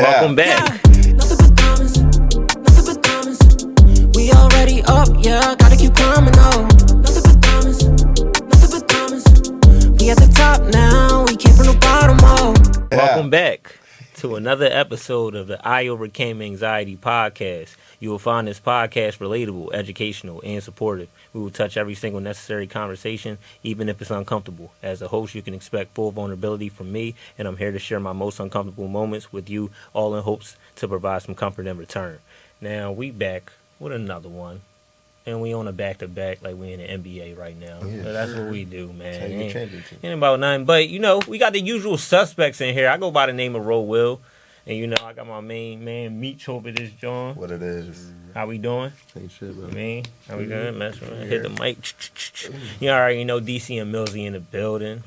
Welcome back. Nothing but diamonds, nothing but diamonds. We already up, yeah, gotta keep climbing, oh. Nothing but diamonds, nothing but diamonds. We at the top now, we came from the bottom, oh. Welcome back to another episode of the iOvercameAnxiety podcast. You will find this podcast relatable, educational, and supportive. We will touch every single necessary conversation, even if it's uncomfortable. As a host, you can expect full vulnerability from me, and I'm here to share my most uncomfortable moments with you, all in hopes to provide some comfort in return. Now, we back with another one, and we on a back-to-back like we in the NBA right now. Yeah, so that's what we do, man. Championship. Ain't about nothing. But, you know, we got the usual suspects in here. I go by the name of RoWiLL. And, you know, I got my main man, Meech, over this joint. What it is. How we doing? Ain't shit, bro. How we doing? Mess around. Hit the mic. You already know DC and Millzy in the building.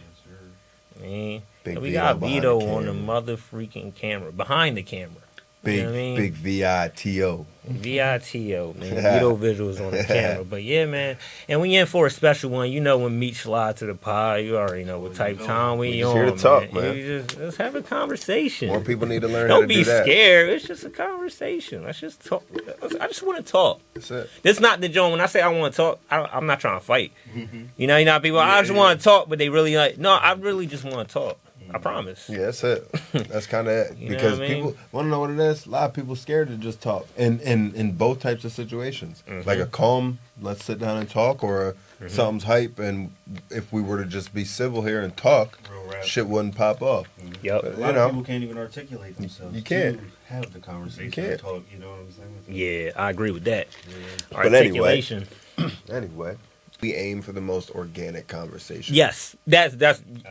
Big We got Vito the on the mother freaking camera. Behind the camera. Big, you know what I mean? big VITO. VITO, man. Vito visuals on the camera. But yeah, man. And we in for a special one. You know when Meech slide to the pod, you already know what type time we on. Here to talk, man. Let's have a conversation. More people need to learn how Don't to be do that. scared. It's just a conversation. Let's just talk. I just want to talk. That's it. This not the joint. When I say I want to talk, I'm not trying to fight. You know people. I just want to talk, but they really like. No, I really just want to talk. I promise. Yeah, that's it. That's kind of it. You know Because what I mean? people want to know what it is. A lot of people scared to just talk. In both types of situations. Like a calm, let's sit down and talk, or something's hype, and if we were to just be civil here and talk, shit wouldn't pop off. Yep. But, A lot of people can't even articulate themselves. You can't. To have the conversation. You can't. And talk, you know what I'm saying? Yeah, I agree with that. Yeah. But anyway. Articulation. Anyway, we aim for the most organic conversation. Yes, that's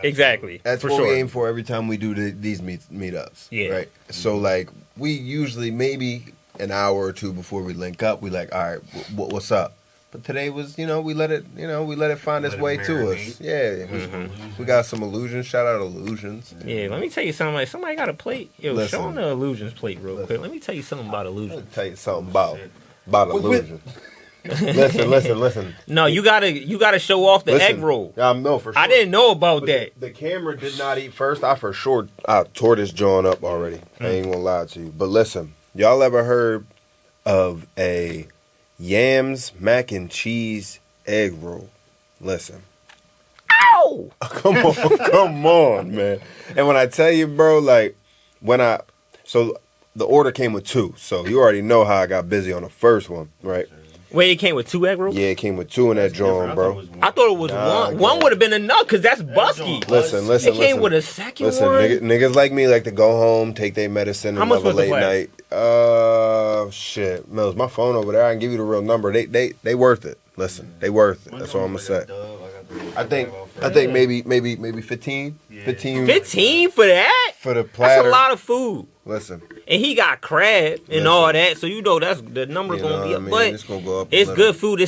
exactly. That's for what sure. we aim for every time we do these meetups. Yeah. Right. So like we usually maybe an hour or two before we link up, we like, all right, what's up? But today was, we let it find its way to us. Yeah. We got some illusions. Shout out illusions. Yeah, let me tell you something. Somebody got a plate. Yo, Listen. show them the illusions plate real quick. Let me tell you something about Let illusions. me tell you something about illusions. Listen. No, you gotta show off the egg roll. No, for sure. I didn't know about But that. The camera did not eat first. I tore this joint up already. I ain't gonna lie to you. But listen, y'all ever heard of a yams mac and cheese egg roll? Listen. Ow! Come on, man. And when I tell you, bro, like so the order came with 2. So you already know how I got busy on the first one, right? Wait, it came with 2 egg rolls? Yeah, it came with 2 in that joint, bro. I thought it was one. One would have been enough because that's busky. Listen. It came with a second Listen, one. niggas like me like to go home, take their medicine, How and much have a was the late night. Shit, Mills, my phone over there. I can give you the real number. They worth it. Listen, they worth it. That's all I'm gonna say. I think maybe 15. 15 for that? for the platter. That's a lot of food. Listen, And he got crab and all that, so that's the number's gonna be up. But it's gonna go up. it's good food.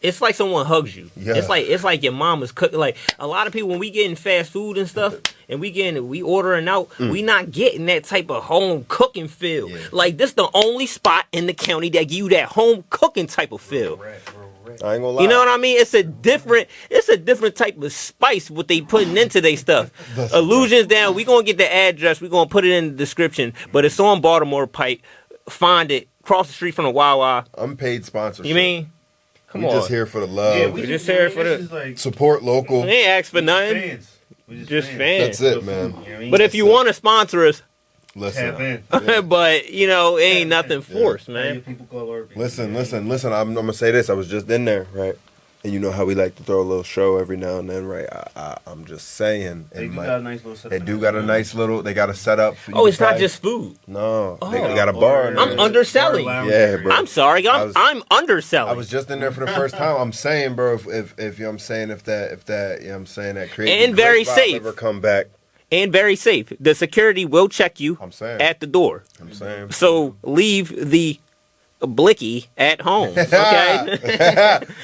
It's like someone hugs you. Yeah. It's like your mama's cooking. Like a lot of people when we getting fast food and stuff, and we ordering out, we not getting that type of home cooking feel. Yeah. Like this the only spot in the county that give you that home cooking type of feel. I ain't gonna lie. You know what I mean? It's a different type of spice what they putting into their stuff. Illusions down. We gonna get the address. We gonna put it in the description. But it's on Baltimore Pike. Find it. Cross the street from the Wawa. Unpaid sponsorship. You mean? Come we on. just here for the love. Yeah, we just here for the support local. We ain't ask for nothing. Fans. We Just fans. That's it, man. You know what I mean? But if you want to sponsor us, Tap in. but it ain't nothing forced, Hey, man. people call our people. Listen. I'm gonna say this. I was just in there, right? And you know how we like to throw a little show every now and then, right? I'm just saying. They do got a nice little setup. They do got a nice little. They got a setup. For you Oh, it's to not try. just food. No, Oh. they got a bar. in I'm there. underselling. Yeah, bro. I'm sorry. I'm underselling. I was just in there for the first time. I'm saying, bro, if you know what I'm saying, if that you know what I'm saying, that creative And very great vibe safe. ever come back. And very safe. The security will check you I'm saying. at the door. I'm saying. So leave the blicky at home. Okay.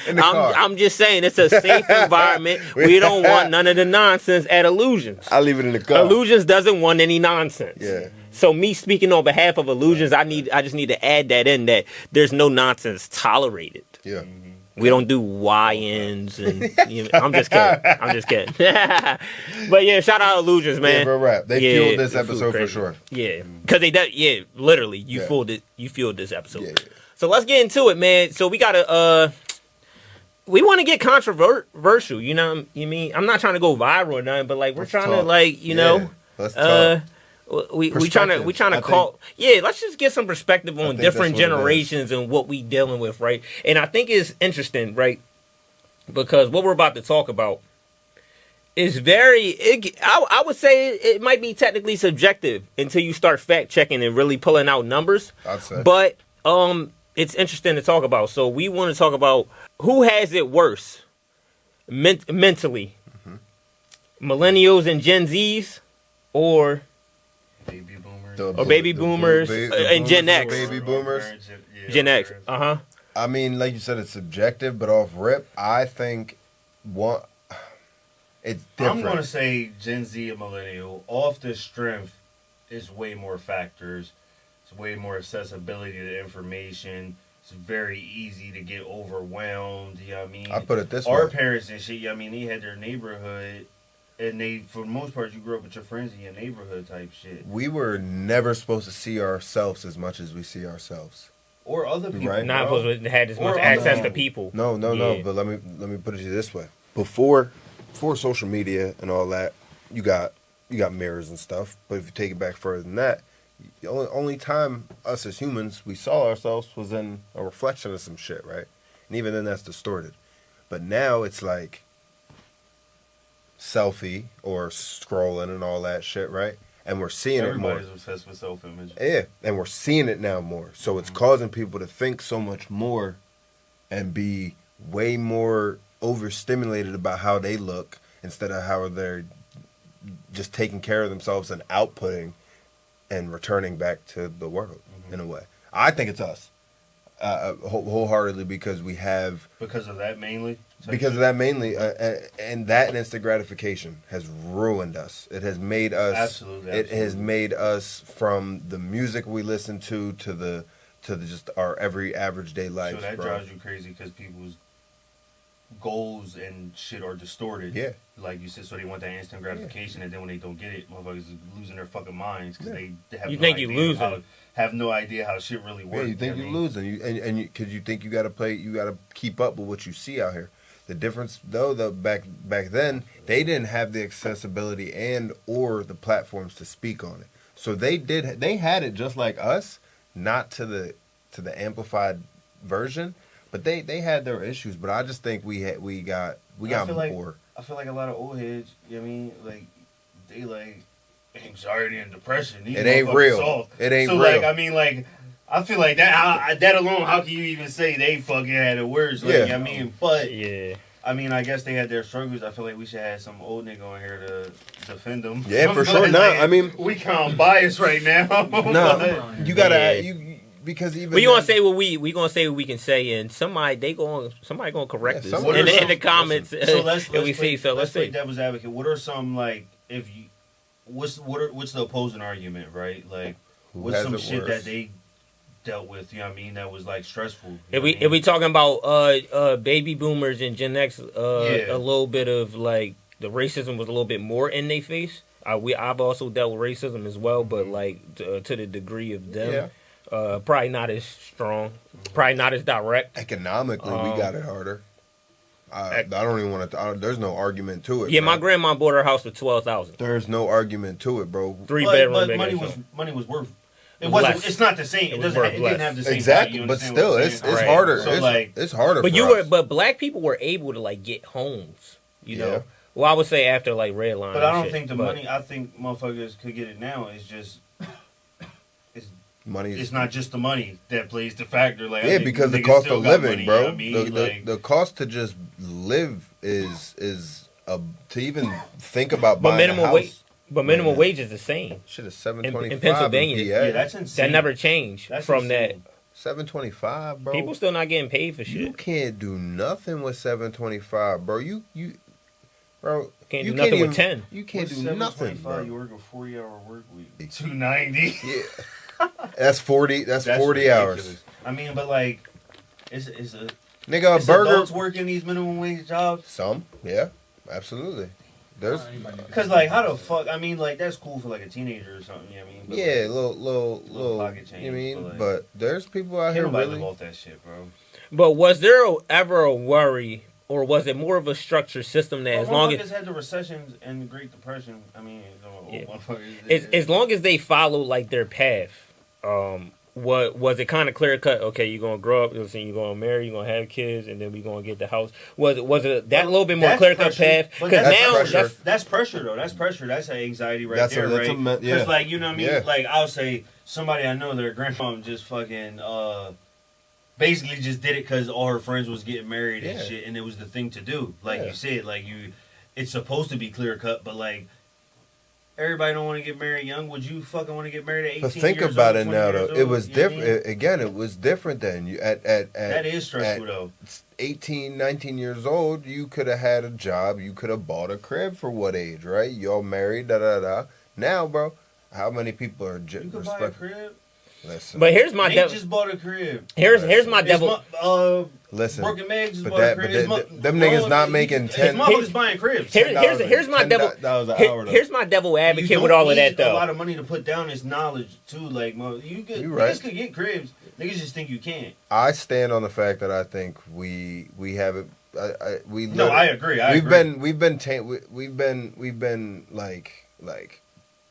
In the car. I'm just saying it's a safe environment. We don't want none of the nonsense at Illusions. I leave it in the car. Illusions doesn't want any nonsense. Yeah. So me speaking on behalf of Illusions, I just need to add that in that there's no nonsense tolerated. Yeah. We don't do YNs and I'm just kidding. But yeah, shout out Illusions, man. Yeah, real rap. They fueled this episode for sure. Yeah, because literally, you fueled this episode. Yeah. So let's get into it, man. So we gotta we want to get controversial. You know what I mean? I'm not trying to go viral or nothing, but like we're trying to let's talk. We trying to call. Yeah, let's just get some perspective on different generations and what we dealing with, right? And I think it's interesting, right? Because what we're about to talk about is I would say it might be technically subjective until you start fact checking and really pulling out numbers. I'd say. But it's interesting to talk about. So we want to talk about who has it worse mentally, Millennials and Gen Zs, or Baby boomers. Baby boomers and Gen X. Baby boomers. Gen X. I mean, like you said, it's subjective, but off rip, I think it's different. I'm going to say Gen Z and Millennial. Off the strength is way more factors. It's way more accessibility to information. It's very easy to get overwhelmed. You know what I mean? I put it this way. Our parents and shit, you know what I mean? They had their neighborhood. And they, for the most part, you grew up with your friends in your neighborhood type shit. We were never supposed to see ourselves as much as we see ourselves, or other people. Right? Not supposed to have as much access to people. No. But let me put it to you this way: before social media and all that, you got mirrors and stuff. But if you take it back further than that, the only time us as humans we saw ourselves was in a reflection of some shit, right? And even then, that's distorted. But now it's like selfie or scrolling and all that shit, right? And we're seeing it more. Everybody's obsessed with self-image. Yeah, and we're seeing it now more. So it's causing people to think so much more and be way more overstimulated about how they look instead of how they're just taking care of themselves and outputting and returning back to the world in a way. I think it's us. Wholeheartedly because we have... Because of that mainly? Because of that mainly, and that instant gratification has ruined us. It has made us... Absolutely. It has made us, from the music we listen to the just our every average day life. So that drives you crazy because people's goals and shit are distorted. Yeah. Like you said, so they want that instant gratification, and then when they don't get it, motherfuckers is losing their fucking minds because they have no idea how shit really works. Yeah, you think you're losing, and because you think you got to keep up with what you see out here. The difference, though, back then, they didn't have the accessibility and or the platforms to speak on it. So they had it just like us, not to the amplified version, but they had their issues. But I just think we got more. I feel like a lot of old heads, you know what I mean? Like, they like anxiety and depression. These it ain't real. Soft. It ain't real. So, like, I mean, like, I feel like that alone, how can you even say they fucking had it worse? Like, I mean, but, yeah. I mean, I guess they had their struggles. I feel like we should have some old nigga on here to defend them. Yeah, for sure. No, like, I mean, we kind of biased right now. No, you gotta because even we gonna say what we gonna say what we can say, and somebody gonna correct us in the comments. So let's play devil's advocate. What are some like what's the opposing argument, right? Like what's some shit that they dealt with, you know what I mean, that was like stressful. If we talking about baby boomers and Gen X, a little bit of like the racism was a little bit more in their face. I've also dealt with racism as well, but like to the degree of them, probably not as strong, probably not as direct. Economically, we got it harder. I don't even want to. There's no argument to it. Yeah, bro. My grandma bought her house for $12,000. There's no argument to it, bro. 3-bedroom. But money was worth. It wasn't. It's not the same. It didn't have the same. Exactly, value, but still, it's harder. So it's harder. But black people were able to like get homes. You know. Well, I would say after like Redline. But I don't think the money. I think motherfuckers could get it now. It's just. Money. It's not just the money that plays the factor. Like because the cost of living, money, bro. You know what I mean? The cost to just live is to even think about buying a house. But minimum wage is the same. Shit is $7.25 in Pennsylvania. Yeah, that's insane. That never changed from insane. that. $7.25, bro. People still not getting paid for shit. You can't do nothing with $7.25, bro. You can't do nothing with 10. You can't do nothing, bro. You work a 40-hour work week. $290. Yeah, that's 40. That's 40 hours. I mean, but like, it's Nigga, a It's burger. adults working these minimum wage jobs. Some, yeah, absolutely. There's, Cause like, how the fuck? I mean, like that's cool for like a teenager or something. You know what I mean? But, yeah, like, little pocket change. You know what I mean? But, like, But there's people out can't here nobody really. live off that shit, bro. But was there ever a worry, or was it more of a structured system that Well, as long as motherfuckers had the recessions and the Great Depression. I mean, Yeah. motherfuckers. as long as they follow like their path, what was it kind of clear cut? Okay, you're gonna grow up, you're gonna marry, you're gonna have kids, and then we're gonna get the house. Was it that little bit more That's clear cut pressure, path? but Because that's now pressure. That's pressure though. That's pressure. That's anxiety right That's a- there, that's a right? me- yeah. Because like you know what I mean. Yeah. Like I'll say somebody I know, their grandmom just fucking basically just did it because all her friends was getting married and Yeah. shit, and it was the thing to do. Like Yeah. you said, like it's supposed to be clear cut, but like. Everybody don't want to get married young. Would you fucking want to get married at 18 But think years about old, it 20 now, years though. old? It was You know what I mean? different. Again, it was different then. You at That is stressful, though. 18, 19 years old, you could have had a job. You could have bought a crib for what age, right? Y'all married, da da da. Now, bro, how many people are You could buy a crib. Listen, but here's my Nate devil. just bought a crib. Here's my His devil. listen. Brooke and Meg just But bought that- a crib. but His them niggas not making His 10 motherfuckers buying cribs. Here's my devil. $10 an hour, though. Here's my devil You advocate don't with all of need that though. a lot of money to put down this knowledge too. Like, you could, You niggas right. could get cribs. Niggas just think you can't. I stand on the fact that I think we have it. We No, I agree. we've been like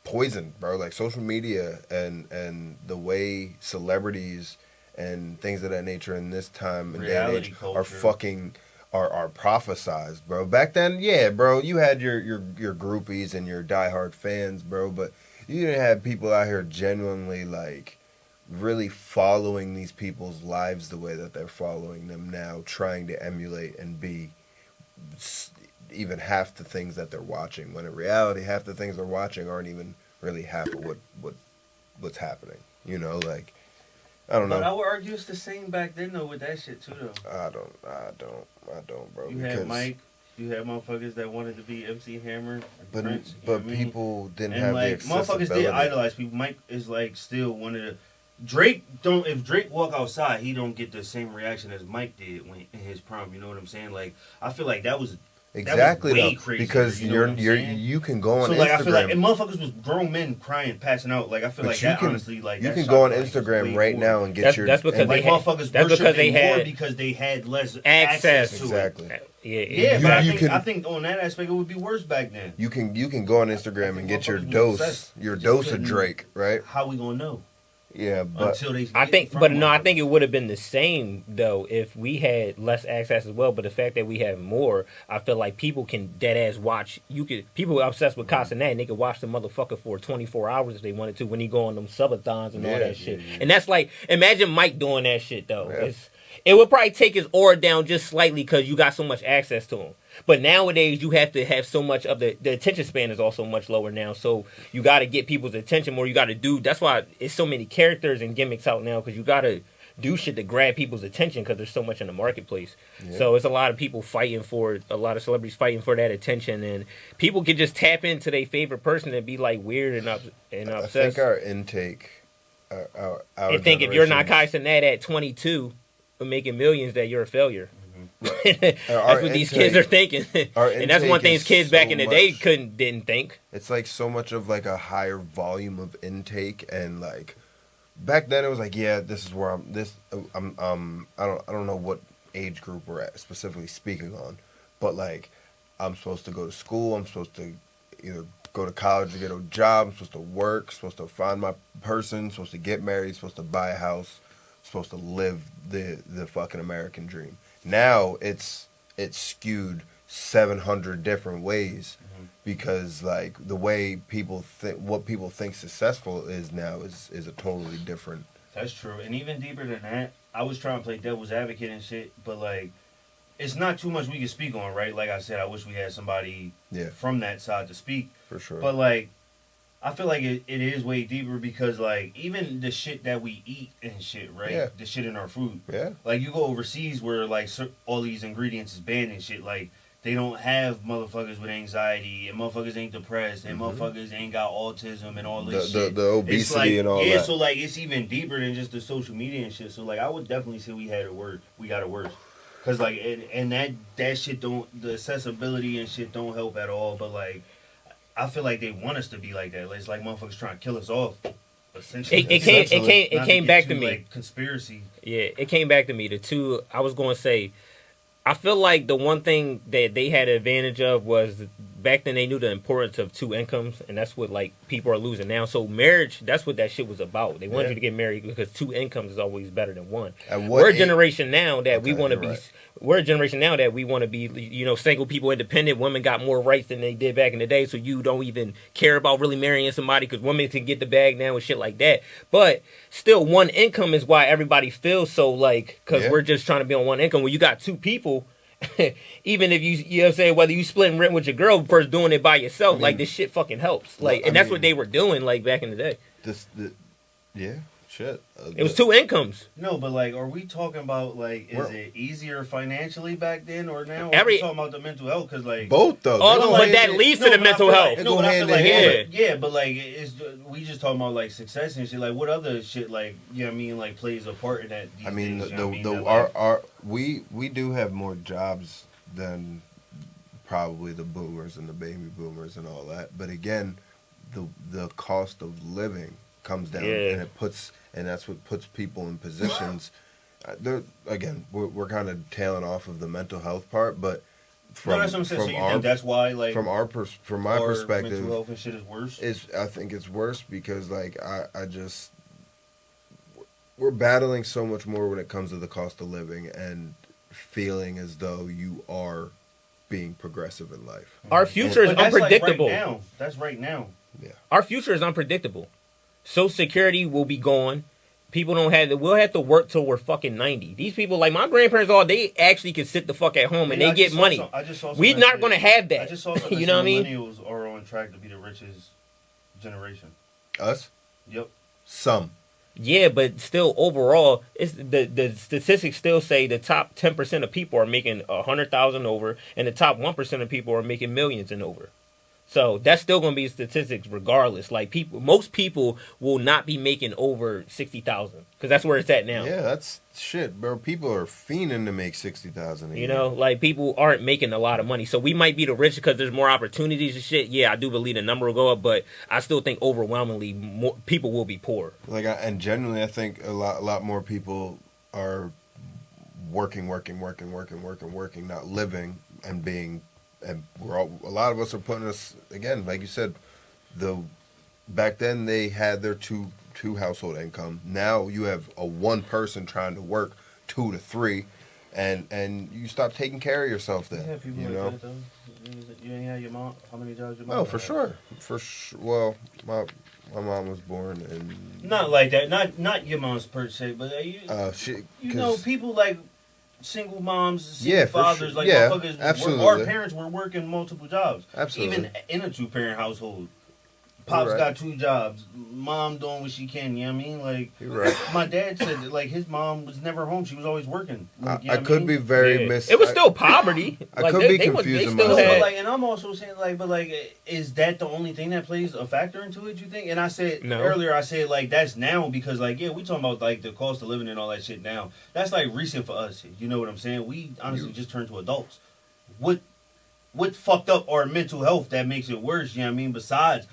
poisoned, bro. Like social media and the way celebrities and things of that nature in this time and day and Reality age culture. are fucking are prophesized, bro. Back then, yeah, bro, you had your groupies and your diehard fans, bro, but you didn't have people out here genuinely like really following these people's lives the way that they're following them now, trying to emulate and be even half the things that they're watching, when in reality half the things they're watching aren't even really half of what's happening, you know. Like I don't But I know. would argue it's the same back then though with that shit too though. I don't, bro. You had Mike. You had motherfuckers that wanted to be MC Hammer and but Prince. You know but what I mean? people didn't And have like the motherfuckers accessibility. did idolize people. Mike is like still one of the Drake don't if Drake walk outside, he don't get the same reaction as Mike did when in his prime. You know what I'm saying? Like I feel like that was Exactly way though, crazier, because you know what I'm saying? you can go on so Instagram. like I feel like and motherfuckers was grown men crying, passing out. Like I feel But like you that can- honestly like you that can shot go on like, was Instagram way right more. now and get That's- your that's because and they Like had- motherfuckers that's because worship they it more had because they had less access to exactly. it. Yeah, Yeah, You- but you I can- think on that aspect it would be worse back then. You can go on Instagram and get your motherfuckers was dose obsessed. your Just dose of couldn't- Drake, right? How we gonna know Yeah, but until they? I get think, from but no, I motherfuckers? think it would have been the same though if we had less access as well. But the fact that we have more, I feel like people can dead ass watch. People are obsessed with Castanet, and they could watch the motherfucker for 24 hours if they wanted to when he go on them subathons and all Yeah, that shit. yeah. And that's like, imagine Mike doing that shit though. Yeah. It would probably take his aura down just slightly because you got so much access to him. But nowadays, you have to have so much of the attention span is also much lower now. So you got to get people's attention more. You got to do. That's why it's so many characters and gimmicks out now because you got to do shit to grab people's attention because there's so much in the marketplace. Yeah. So it's a lot of people fighting for it, a lot of celebrities fighting for that attention, and people can just tap into their favorite person and be like weird and I obsessed. think our intake, our And think if you're not generation's- Kai Cenat at 22 making millions, that you're a failure. Our That's what these kids are thinking, our and that's one intake thing is kids back so in the day much- didn't think. It's like so much of like a higher volume of intake, and like back then it was like, yeah, this is where I don't know what age group we're at specifically speaking on, but like I'm supposed to go to school, I'm supposed to either go to college to get a job, I'm supposed to work, supposed to find my person, supposed to get married, supposed to buy a house, supposed to live the fucking American dream. Now it's skewed 700 different ways because like the way people think, what people think successful is now is a totally different. That's true, and even deeper than that, I was trying to play devil's advocate and shit, but like, it's not too much we can speak on, right? Like I said, I wish we had somebody Yeah, from that side to speak, for sure. but like, I feel like it is way deeper because like even the shit that we eat and shit, right? Yeah. The shit in our food. Yeah, Like you go overseas where like all these ingredients is banned and shit. Like they don't have motherfuckers with anxiety and motherfuckers ain't depressed and motherfuckers ain't got autism and all this shit. the obesity It's like, and all yeah, that. so like it's even deeper than just the social media and shit. So like I would definitely say we had it worse. We got it worse. Cause like and that shit don't, the accessibility and shit don't help at all. But like, I feel like they want us to be like that. Like, it's like motherfuckers trying to kill us off. Essentially, It came back to me. Like, conspiracy. Yeah, it came back to me. The two I was going to say, I feel like the one thing that they had an advantage of was back then they knew the importance of two incomes, and that's what like people are losing now. So marriage, that's what that shit was about. They wanted you to get married because two incomes is always better than one. We're a generation now that we want to be. Right. We're a generation now that we want to be, single people, independent. Women got more rights than they did back in the day, so you don't even care about really marrying somebody because women can get the bag now and shit like that. But still, one income is why everybody feels so like, because we're just trying to be on one income. When you got two people, even if you know what I'm saying, whether you splitting rent with your girl versus doing it by yourself, like this shit fucking helps. Like, and that's what they were doing like back in the day. Shit. It was two incomes. No, but like, are we talking about like, is it easier financially back then or now? Or are we talking about the mental health? Because like both though. Oh no, but that leads to the mental health. No, but I feel like yeah, but like we just talking about like success and shit. Like what other shit like like plays a part in that? I mean, we do have more jobs than probably the boomers and the baby boomers and all that. But again, the cost of living comes down and that's what puts people in positions. We're kind of tailing off of the mental health part, but that's what I'm saying. So you think that's why, like, from my perspective, mental health and shit is worse. I think it's worse because like we're battling so much more when it comes to the cost of living and feeling as though you are being progressive in life. Our future is unpredictable. Like that's right now. Yeah, our future is unpredictable. Social Security will be gone. People we'll have to work till we're fucking 90. These people, like my grandparents, they actually can sit the fuck at home and they get money. We're not going to have that. I just saw you know what I mean? Millennials are on track to be the richest generation. Us? Yep. Some. Yeah, but still, overall, it's the statistics still say the top 10% of people are making 100,000 over, and the top 1% of people are making millions and over. So that's still going to be statistics regardless. Like most people will not be making over 60,000 because that's where it's at now. Yeah, that's shit, bro. People are fiending to make 60,000. You know, like people aren't making a lot of money. So we might be the rich because there's more opportunities and shit. Yeah, I do believe the number will go up, but I still think overwhelmingly more people will be poor. Like, and generally, I think a lot more people are working, not living and being. And a lot of us are putting us, again, like you said, back then they had their two household income. Now you have a one person trying to work 2 to 3, and you stop taking care of yourself then. Yeah, people like that though. You ain't had your mom. How many jobs your mom? Oh, for sure. Well, my mom was born in. Not like that. Not your mom's per se, but people like. Single moms, single fathers, like motherfuckers. Absolutely. Our parents were working multiple jobs. Absolutely. Even in a 2-parent household. Pops got 2 jobs. Mom doing what she can, you know what I mean? Like, my dad said that, like, his mom was never home. She was always working. Like, I could be very It was still poverty. I could be confusing myself. And I'm also saying, is that the only thing that plays a factor into it, you think? And I said, earlier, like, that's now because, like, we talking about, like, the cost of living and all that shit now. That's, like, recent for us. You know what I'm saying? We honestly just turned to adults. What fucked up our mental health that makes it worse, you know what I mean? Besides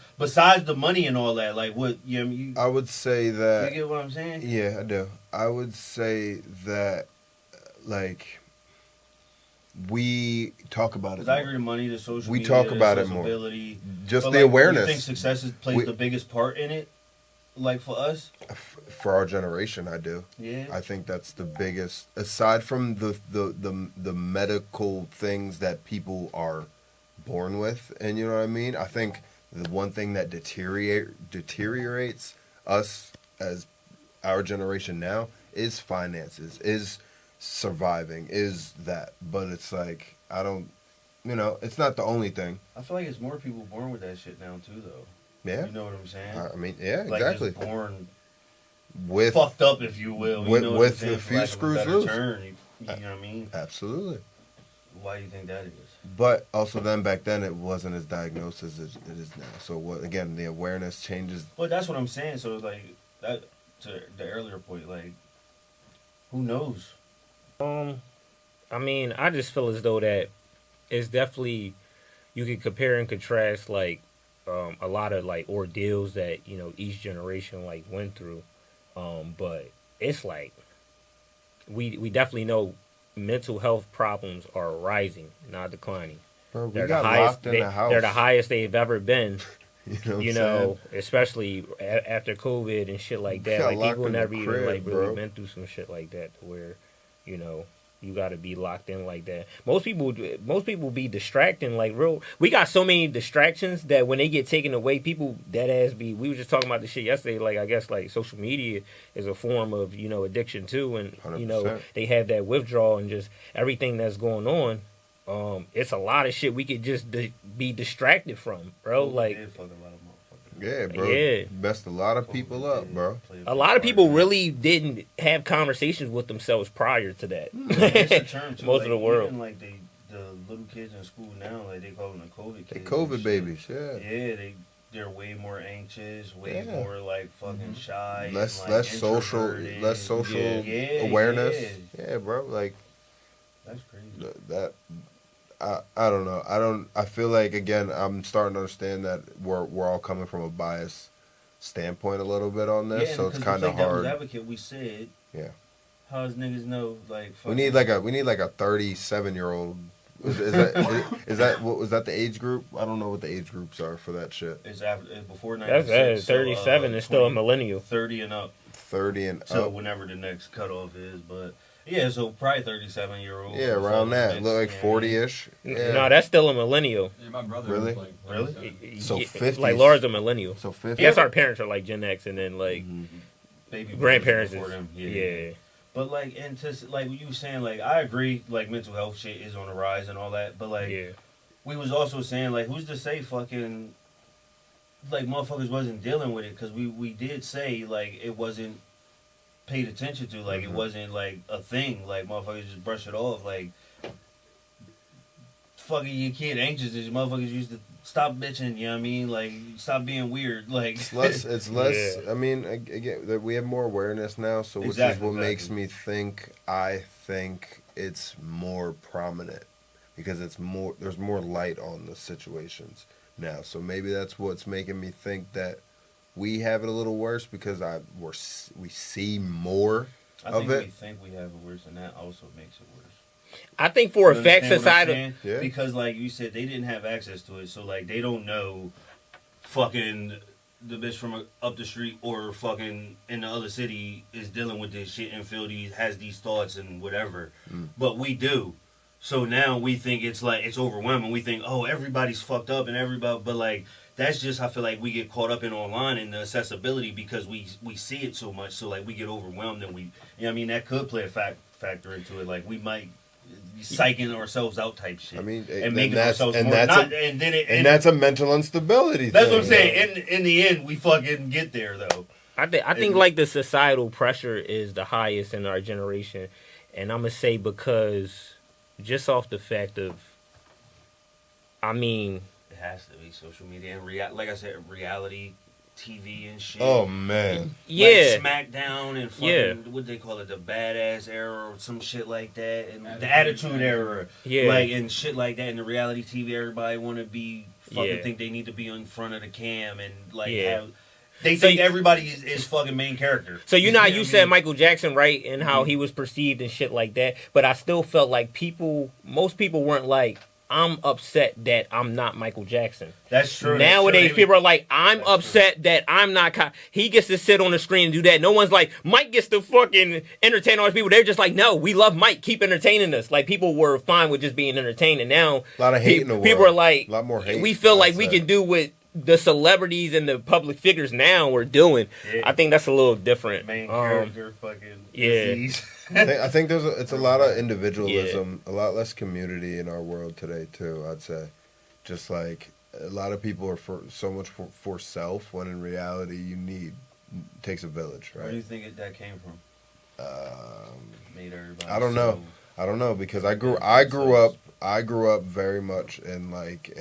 the money and all that, like what, you know what I mean? I would say that... You get what I'm saying? Yeah, I do. I would say that, like, we talk about it more. I agree with money, the social media, we talk about it more. Just the awareness. Do you think success plays the biggest part in it? Like for us? For our generation, I do. Yeah. I think that's the biggest, aside from the medical things that people are born with, and you know what I mean? I think the one thing that deteriorates us as our generation now is finances, is surviving, is that. But it's like, it's not the only thing. I feel like it's more people born with that shit now too, though. Yeah. You know what I'm saying? I mean, yeah, like exactly. Just born with fucked up, if you will. With a few screws loose. You know what I mean? Absolutely. Why do you think that is? But also then back then it wasn't as diagnosed as it is now. So again, the awareness changes. Well, that's what I'm saying. So like that, to the earlier point, like who knows? I mean, I just feel as though that it's definitely you can compare and contrast like a lot of like ordeals that each generation like went through, but it's like we definitely know mental health problems are rising, not declining. Bro, we They're got the highest. locked in the house. They're the highest they've ever been. You know, Especially after COVID and shit like that. got Like locked people in the never even crib, like really bro. been through some shit like that to where, you got to be locked in like that. Most people be distracting like real. We got so many distractions that when they get taken away, people dead ass be. We were just talking about this shit yesterday. Like I guess like social media is a form of addiction too, and 100%. they have that withdrawal and just everything that's going on. It's a lot of shit we could just be distracted from, bro. Like. Yeah, bro. Yeah. Messed a lot of people up, bro. A lot of people really didn't have conversations with themselves prior to that. It's a term too. Most like, of the world. Even like the little kids in school now, like they call them the COVID kids. They and COVID shit. babies, yeah. Yeah, they're way more anxious, way Yeah. more like fucking shy, Less and, like, social introverted. Yeah, awareness. Yeah, bro. Like That's crazy. that. I don't know. I feel like again I'm starting to understand that we're all coming from a biased standpoint a little bit on this, so it's kind of hard. Advocate, we said. Yeah. How does niggas know like? We need like a 37-year-old. Is that what was that the age group? I don't know what the age groups are for that shit. It's before 96. That's 37 is still a millennial. 30 and up. 30 and So up. whenever the next cutoff is, but yeah, so probably 37-year-old. Yeah, around that. Look like 40-ish. Yeah. No, that's still a millennial. Yeah, my brother Really? was like Really? So Yeah, 50s. Like Laura's a millennial. So 50. Yes, our parents are like Gen X, and then like Baby grandparents before is them. yeah. But like, and to like you were saying, like I agree, like mental health shit is on the rise and all that. But like, Yeah. we was also saying like, who's to say fucking like motherfuckers wasn't dealing with it? Because we did say like it wasn't paid attention to, like it wasn't like a thing. Like motherfuckers just brush it off. Like fucking your kid anxious, these motherfuckers used to stop bitching. You know what I mean? Like stop being weird. Like It's less. Yeah. I mean, again, that we have more awareness now, so which is what makes me think. I think it's more prominent because it's more. There's more light on the situations now, so maybe that's what's making me think that we have it a little worse because we see more I of think it. we think we have it worse, and that also makes it worse. I think for a You fact, understand what I'm society. saying? Yeah. Because like you said, they didn't have access to it, so like they don't know fucking the bitch from up the street or fucking in the other city is dealing with this shit and has these thoughts and whatever. But we do. So now we think it's like it's overwhelming. We think, oh, everybody's fucked up and everybody, but like that's just I feel like we get caught up in online and the accessibility because we see it so much. So like we get overwhelmed and we, you know what I mean, that could play a factor into it. Like we might be psyching ourselves out type shit. I mean, and making ourselves more. And that's a mental instability. That's thing, what I'm saying. In the end, we fucking get there though. I think like the societal pressure is the highest in our generation, and I'm gonna say because just off the fact of, I mean, It has to be social media and like I said, reality TV and shit. Oh man. yeah, like SmackDown and fucking Yeah. what they call it, the badass era or some shit like that, and the Attitude Era, Yeah. like and shit like that. In the reality TV, everybody want to be fucking Yeah. think they need to be in front of the cam and like Yeah. have. They So think you- everybody is fucking main character. So you know how you what I said mean? Michael Jackson, right, and how he was perceived and shit like that. But I still felt like most people weren't like, I'm upset that I'm not Michael Jackson. That's true. Nowadays, people are like, I'm That's upset that I'm not. He gets to sit on the screen and do that. No one's like, Mike gets to fucking entertain all these people. They're just like, no, we love Mike. Keep entertaining us. Like people were fine with just being entertained, and now A lot of hate in the world. people are like, a lot more hate. we feel like I'd we say. can do what the celebrities and the public figures now are doing. Yeah. I think that's a little different. main character fucking yeah. disease. I think it's a lot of individualism, a lot less community in our world today too. I'd say, just like a lot of people are so much for self, when in reality it takes a village, Where do you right? think that came from? Made everybody. I don't know. I don't know because I grew up very much in like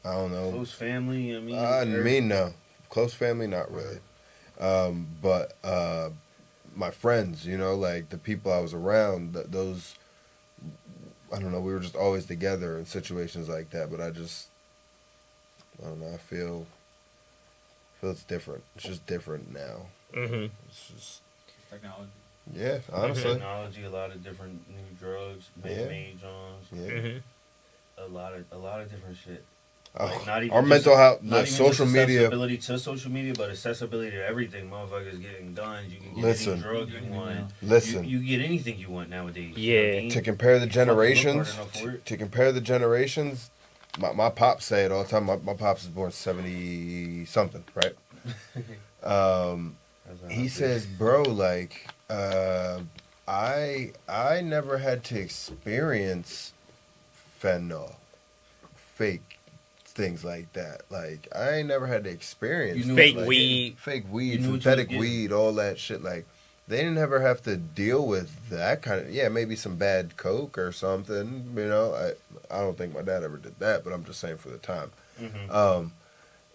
I don't know. Close family. I mean, No. Close family, not really. But my friends, like the people I was around, those I don't know, we were just always together in situations like that. But I don't know. I feel it's different. It's just different now. Mm-hmm. It's just Technology. yeah, honestly. Technology, a lot of different new drugs, man-made Johns, Yeah. Mm-hmm. a lot of different shit. Oh, Like, not even our just- mental health, Not the even social just media. accessibility to social media, but accessibility to everything. Motherfuckers getting guns. You can get Listen. any drug you want. Listen, You get anything you want nowadays. Yeah. You know what I mean? to compare the You fucking look hard generations, enough for it. to compare the generations, my pops say it all the time. My pops was born 70 something, right? That's how He I says, bro, like, I never had to experience fentanyl, fake things like that. Like, I ain't never had to experience You knew Fake like, weed. fake You weed, knew what you synthetic was getting. weed, all that shit. Like, they didn't ever have to deal with that kind of, yeah, maybe some bad coke or something, you know. I don't think my dad ever did that, but I'm just saying for the time. Mhm.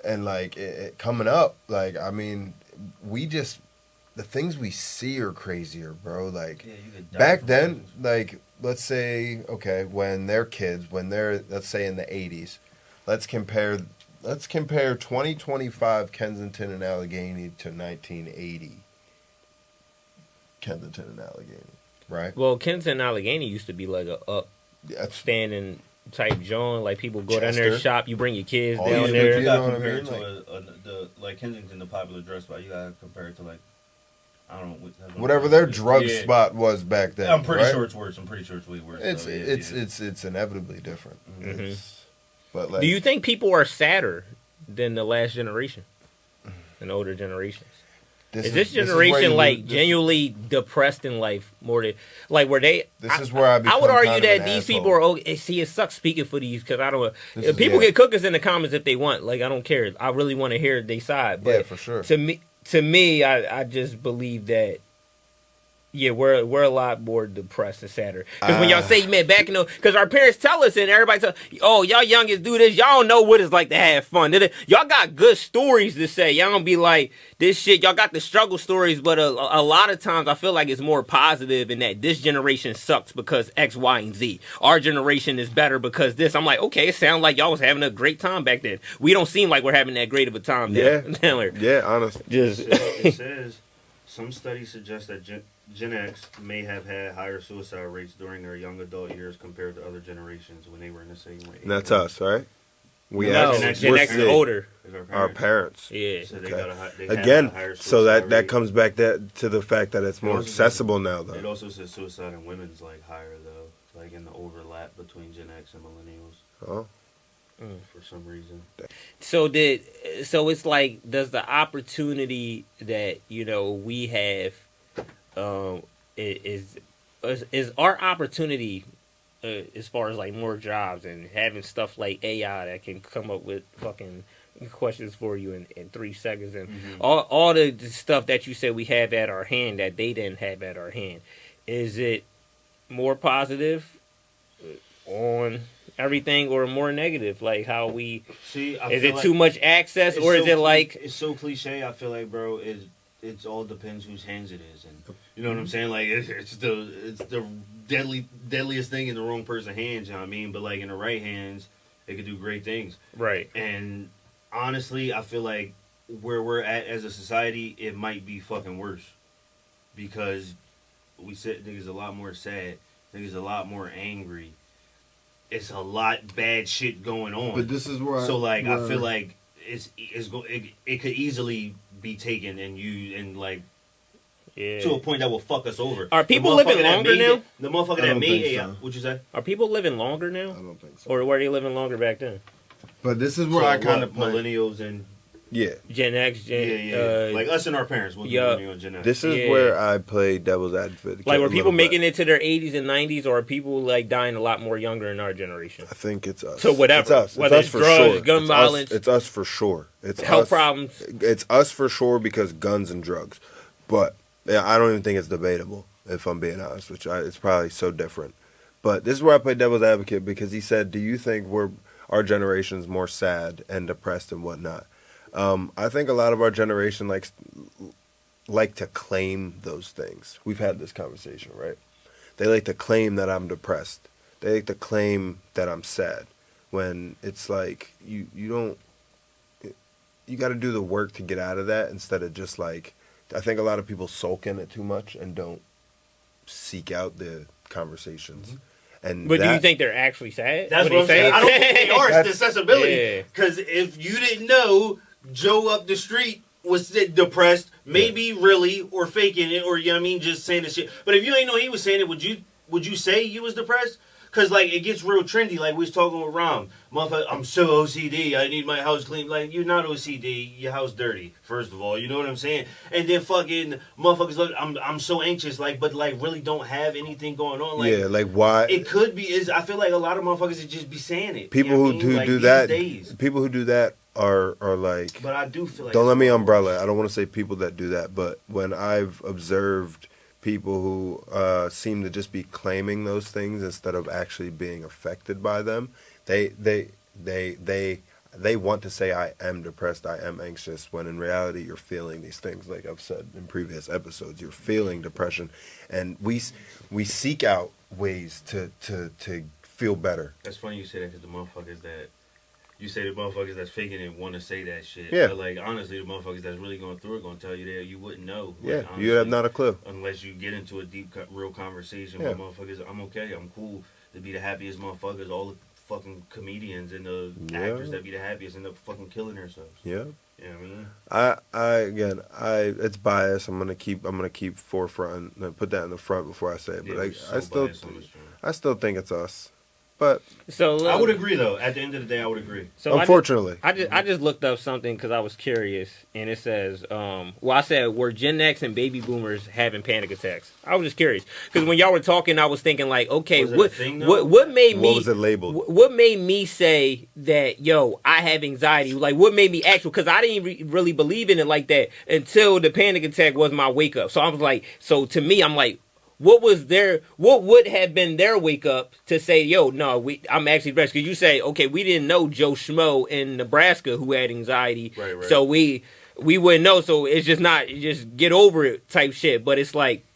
And like it coming up, like, I mean, the things we see are crazier, bro. Like, Yeah, you could die back from then, things. like, let's say, okay, when they're kids, when they're, let's say, in the 80s, let's compare 2025 Kensington and Allegheny to 1980 Kensington and Allegheny, right? Well, Kensington and Allegheny used to be like a That's upstanding type joint. Like people go down there, Chester. shop. You bring your kids All down these there. You You know gotta what I compare mean? it to the like Kensington, the popular drug spot. You gotta compare it to like I don't know whatever their drug Yeah. spot was back then. I'm pretty right? sure it's worse. I'm pretty sure it's way worse. It's though. Yeah, it's inevitably different. Mhm. But like, Do you think people are sadder than the last generation, than older generations? Is this where generation you like lose- genuinely depressed in life more than like were they? This is where I would become argue kind of that an these asshole. people are. See, it sucks speaking for these because I don't. This is- People yeah. get cookers in the comments if they want. Like I don't care. I really want to hear their side. But Yeah, for sure. to me, I just believe that. Yeah, we're a lot more depressed and sadder. Because when y'all say, man, back in the... Because our parents tell us and everybody tell, oh, y'all youngins do this. Y'all don't know what it's like to have fun. Y'all got good stories to say. Y'all don't be like, this shit. Y'all got the struggle stories, but a lot of times I feel like it's more positive in that this generation sucks because X, Y, and Z. Our generation is better because this. I'm like, okay, it sounds like y'all was having a great time back then. We don't seem like we're having that great of a time now. Yeah. Yeah, honestly. Just... It says some studies suggest that Gen X may have had higher suicide rates during their young adult years compared to other generations when they were in the same way. And that's us, right? We no, actually- X- Gen we're X is sick. older. Our parents. Yeah. So they Okay. got a, they had Again, a higher so suicide that rate. comes back to the fact that it's more also accessible now, It though. also says suicide in women's like higher though, like in the overlap between Gen X and millennials Oh, for some reason. So it's like, does the opportunity that we have is our opportunity as far as like more jobs and having stuff like AI that can come up with fucking questions for you in 3 seconds and all the stuff that you said we have at our hand that they didn't have at our hand, is it more positive on everything or more negative? Like how we See, I is feel it like too much access it's or is so it like it's so cliche? I feel like, bro, it all depends whose hands it is, and you know what I'm saying. Like it's the deadliest thing in the wrong person's hands. You know what I mean? But like in the right hands, it could do great things. right? And honestly, I feel like where we're at as a society, it might be fucking worse because we said niggas a lot more sad, niggas a lot more angry. It's a lot bad shit going on. but this is where So like I feel like it could easily be taken and used and like Yeah. to a point that will fuck us over. Are people The motherfucker living that longer made now? it- The motherfucker I that don't made think AI. so. What'd you say? Are people living longer I now, don't think so. or were they living longer back then? But this is where So I kind of what, millennials and yeah. Gen X, Gen, like us and our parents. We'll yeah. millennial and Gen X. This is Yeah. where I play devil's advocate. like a were people little making bit. it to their 80s and 90s, or are people like dying a lot more younger in our generation? I think it's us. So whatever, It's us. whether it's it's us for drugs, sure. gun It's violence, Us. It's us for sure. It's Health us. problems. It's us for sure because guns and drugs. But yeah, I don't even think it's debatable. If I'm being honest, it's probably so different. But this is where I play devil's advocate because he said, "Do you think our generation's more sad and depressed and whatnot?" I think a lot of our generation like to claim those things. We've had this conversation, right? They like to claim that I'm depressed. They like to claim that I'm sad. When it's like you don't. You got to do the work to get out of that instead of just like. I think a lot of people sulk in it too much and don't seek out the conversations. Mm-hmm. And but do you think they're actually sad? That's what I'm saying. I don't think they are. It's accessibility. Because if you didn't know Joe up the street was depressed, maybe really, or faking it, or, you know what I mean, just saying this shit. But if you ain't know he was saying it, would you say you was depressed? Because, like, it gets real trendy. Like, we was talking with Rom. Motherfucker, I'm so OCD. I need my house clean. Like, you're not OCD. Your house dirty, first of all. You know what I'm saying? And then fucking motherfuckers, look, I'm so anxious. Like, but, like, really don't have anything going on. Like, yeah, like, why? It could be. I feel like a lot of motherfuckers would just be saying it. People who do that. People who do that are like. But I do feel like. Don't let me umbrella. I don't want to say people that do that. But when I've observed people who seem to just be claiming those things instead of actually being affected by them. They want to say I am depressed, I am anxious, when in reality you're feeling these things. Like I've said in previous episodes, you're feeling depression, and we seek out ways to feel better. That's funny you say that because the motherfuckers that. You say the motherfuckers that's faking it want to say that shit. Yeah. But, like, honestly, the motherfuckers that's really going through it going to tell you that you wouldn't know. Like, yeah, honestly, you have not a clue. Unless you get into a deep, real conversation yeah. with motherfuckers. I'm okay. I'm cool to be the happiest motherfuckers. All the fucking comedians and the actors that be the happiest end up fucking killing themselves. Yeah. You know what I mean? It's bias. I'm gonna keep forefront and put that in the front before I say it. But I still think it's us. But so I would agree, though. At the end of the day, I would agree. So unfortunately, I just looked up something because I was curious, and it says, I said, were Gen X and baby boomers having panic attacks? I was just curious because when y'all were talking, I was thinking like, okay, what made me? What was it labeled? What made me say that? Yo, I have anxiety. Like, what made me actual? Because I didn't really believe in it like that until the panic attack was my wake up. So I was like, so to me, I'm like. What would have been their wake up to say, yo, no, I'm actually depressed? Because you say, okay, we didn't know Joe Schmo in Nebraska who had anxiety. Right. So we wouldn't know. So it's just not, just get over it type shit. But it's like,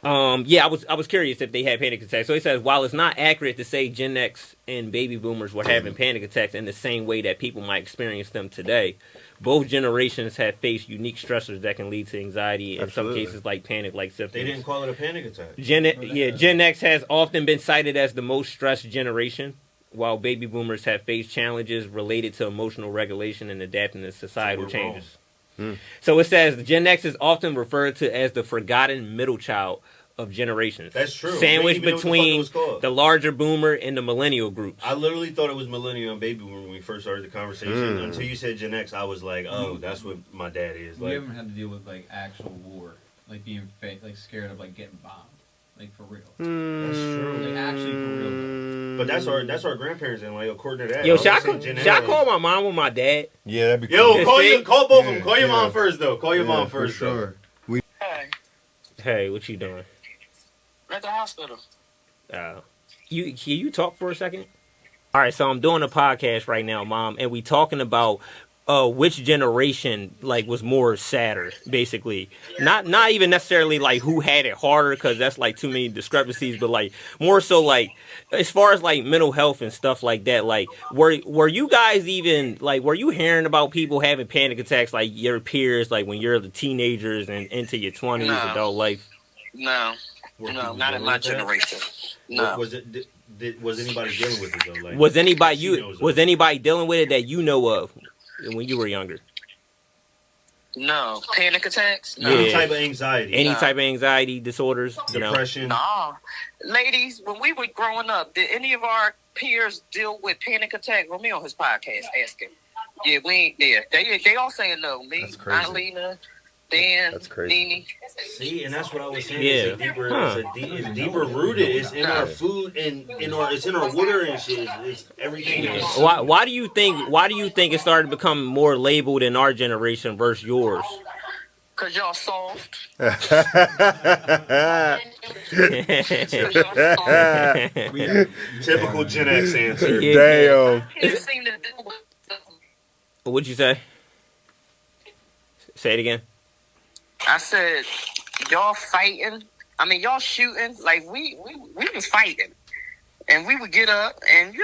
I was curious if they had panic attacks. So it says, while it's not accurate to say Gen X and baby boomers were having panic attacks in the same way that people might experience them today, both generations have faced unique stressors that can lead to anxiety, in some cases like panic-like symptoms. They didn't call it a panic attack. Gen X has often been cited as the most stressed generation, while baby boomers have faced challenges related to emotional regulation and adapting to societal changes. So it says Gen X is often referred to as the forgotten middle child of generations. That's true. Sandwiched between the larger boomer and the millennial groups. I literally thought it was millennial and baby boomer when we first started the conversation. Until you said Gen X, I was like, oh, that's what my dad is. We haven't had to deal with like actual war, like being scared of like getting bombed, like for real. That's true. Like actually for real. But that's our grandparents, and like according to that. Yo, should I call my mom or my dad? Yeah, that'd be cool. Yo, call both of them. Call your mom first, though. Call your mom first, for sure. Hey, what you doing? At the hospital. Can you talk for a second? All right, so I'm doing a podcast right now, Mom, and we talking about which generation like was more sadder, basically. Not even necessarily like who had it harder, because that's like too many discrepancies, but like more so like as far as like mental health and stuff like that. Like were you guys even like were you hearing about people having panic attacks like your peers, like when you're the teenagers and into your 20s, adult life? No, not in my generation. No. Was anybody dealing with it though? Like, was anybody dealing with it that you know of when you were younger? No. Panic attacks? No. Any type of anxiety. Any type of anxiety disorders? Depression? No. Ladies, when we were growing up, did any of our peers deal with panic attacks? Well, me on his podcast, ask him. Yeah, we ain't there. They all saying no. Me, Lena, Dan, Nene. See, and that's what I was saying. Yeah. It's deeper rooted. It's in our food and it's in our water and shit. It's everything. Why do you think it started to become more labeled in our generation versus yours? Cause y'all soft. Typical Gen X answer. Damn. What'd you say? Say it again. I said, y'all fighting I mean, y'all shooting like we was fighting, and we would get up and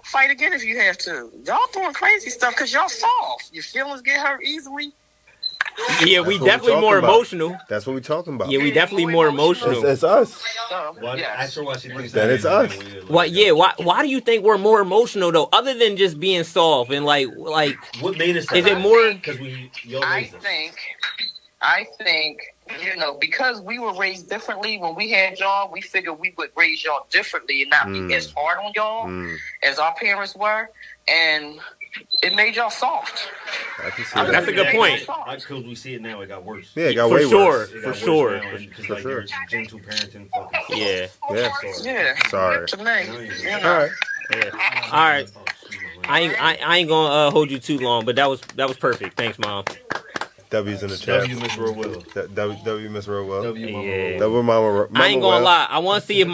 fight again if you have to. Y'all doing crazy stuff because y'all soft. Your feelings get hurt easily. Yeah, we definitely more emotional. That's what we talking about. Yeah, we definitely more emotional. It's us. Then it's us. What? Yeah. Why do you think we're more emotional though? Other than just being soft and like what made us? Is it more? Because I think because we were raised differently when we had y'all, we figured we would raise y'all differently and not be as hard on y'all as our parents were, and it made y'all soft. That's a good point. Because we see it now, it got worse. Yeah, it got way worse. For sure. For sure. Gentle parenting. Yeah. Sorry. To me, All right. Yeah. All right. I ain't gonna hold you too long, but that was perfect. Thanks, Mom. W's in the chat. W Miss RoWiLL. W Miss RoWiLL. W Mama. I ain't gonna lie. I want to see if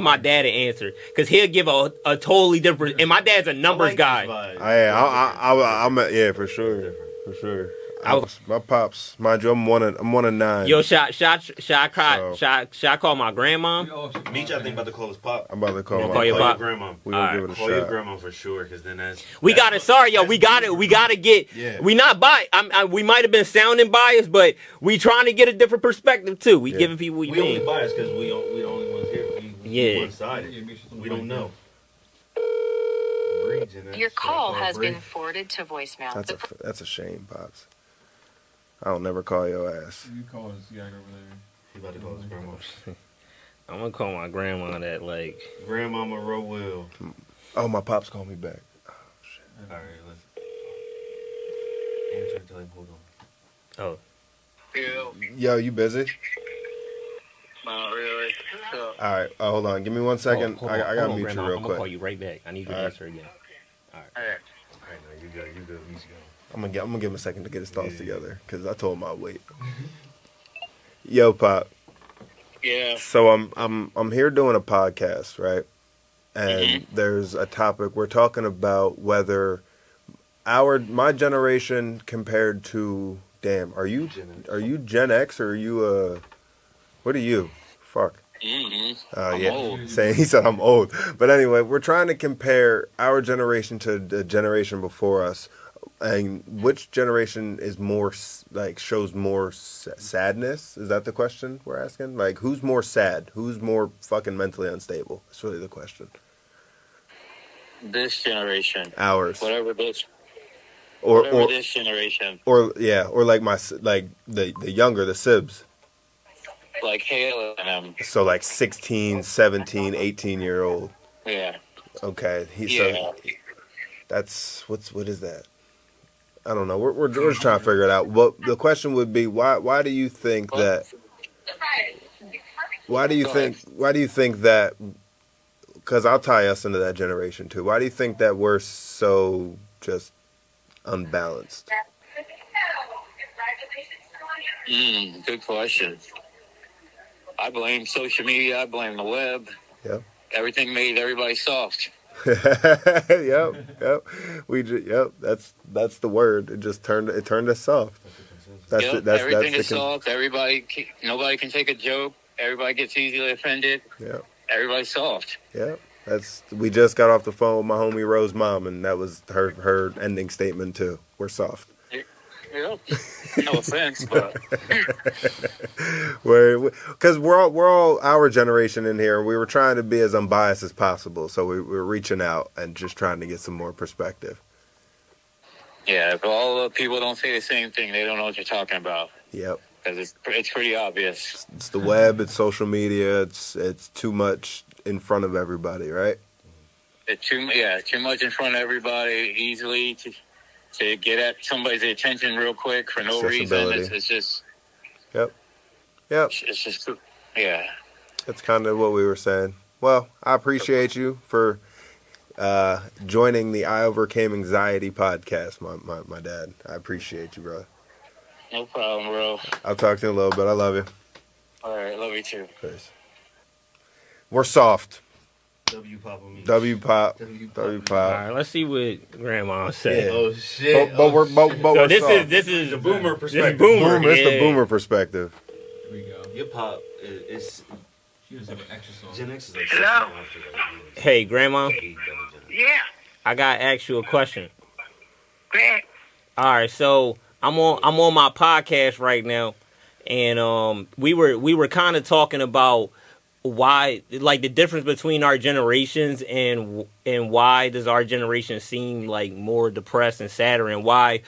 my dad will answer because he'll give a totally different. And my dad's a numbers guy. I'm for sure. My pops, mind you, I'm one of 9. Yo, should I call my grandma? Meech, I think about to call his pop. I'm about to call your pop. Grandma. We gonna give it a call shot. Your grandma for sure, because then that's. We got to get. Yeah. We not biased. We might have been sounding biased, but we trying to get a different perspective too. We giving people we only biased because we the only ones here. We one-sided. We don't know. Your call has been forwarded to voicemail. That's a shame, Pops. I don't never call your ass. You call his guy over there. He about to call his grandma. I'm gonna call my grandma that like. Grandmama RoWiLL. Oh, my pops called me back. Oh shit. All right, let's answer and tell him. Hold on. Oh. Yo, you busy? Not really. All right. Hold on. Give me 1 second. I gotta mute you real I'm quick. gonna call you right back. I need your answer again. All right. All right. No, you good. He's go. I'm gonna give him a second to get his thoughts together because I told him I'd wait. Yo, Pop. Yeah. So I'm here doing a podcast, right? And there's a topic we're talking about whether my generation compared to are you Gen X or are you what are you? Fuck. I'm old. He said I'm old. But anyway, we're trying to compare our generation to the generation before us. And which generation is more shows more sadness? Is that the question we're asking? Like, who's more sad? Who's more fucking mentally unstable? That's really the question. This generation. Ours. Whatever this generation. Or like the younger, the Sibs. Like Hale and them. So like 16, 17, 18-year-old. Yeah. Okay. So that's what is that? I don't know. We're just trying to figure it out. Well, the question would be why do you think that? Why do you think that? Because I'll tie us into that generation too. Why do you think that we're so just unbalanced? Good question. I blame social media. I blame the web. Yeah. Everything made everybody soft. Yep. That's the word. It turned us soft. Everything is soft. Nobody can take a joke. Everybody gets easily offended. Yeah. Everybody's soft. Yeah. We just got off the phone with my homie Rose's mom, and that was her ending statement too. We're soft. Yeah. No offense, but because we're all our generation in here. We were trying to be as unbiased as possible, so we were reaching out and just trying to get some more perspective. Yeah, if all the people don't say the same thing, they don't know what you're talking about. Yep. Because it's pretty obvious. It's the web. It's social media. It's too much in front of everybody, right? Too much in front of everybody, easily to get at somebody's attention real quick for no reason. It's just. Yep. It's just, yeah. That's kind of what we were saying. Well, I appreciate you for joining the iOvercameAnxiety podcast, my dad. I appreciate you, bro. No problem, bro. I'll talk to you in a little bit. I love you. All right, love you too. Peace. We're soft. W Pop. W Pop. All right, let's see what Grandma said. Yeah. Oh shit! But we're So soft. this is the boomer perspective. This is boomer. It's the boomer perspective. Here we go. Your pop is She was like extra sauce. Gen X is like Hello? 65 to like Hey, Grandma, Yeah, I gotta ask you a question. Greg. All right, so I'm on my podcast right now, and we were kind of talking about why, like, the difference between our generations, and why does our generation seem like more depressed and sadder, and why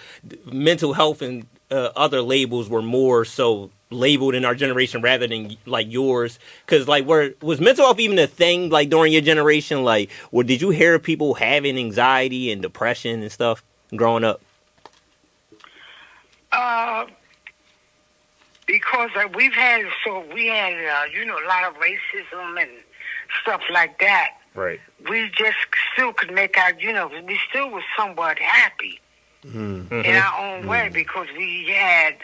mental health and other labels were more so labeled in our generation rather than like yours. Because like, was mental health even a thing like during your generation? Like, did you hear people having anxiety and depression and stuff growing up? Because we had a lot of racism and stuff like that. Right. We just still could make our, we still was somewhat happy in our own way because we had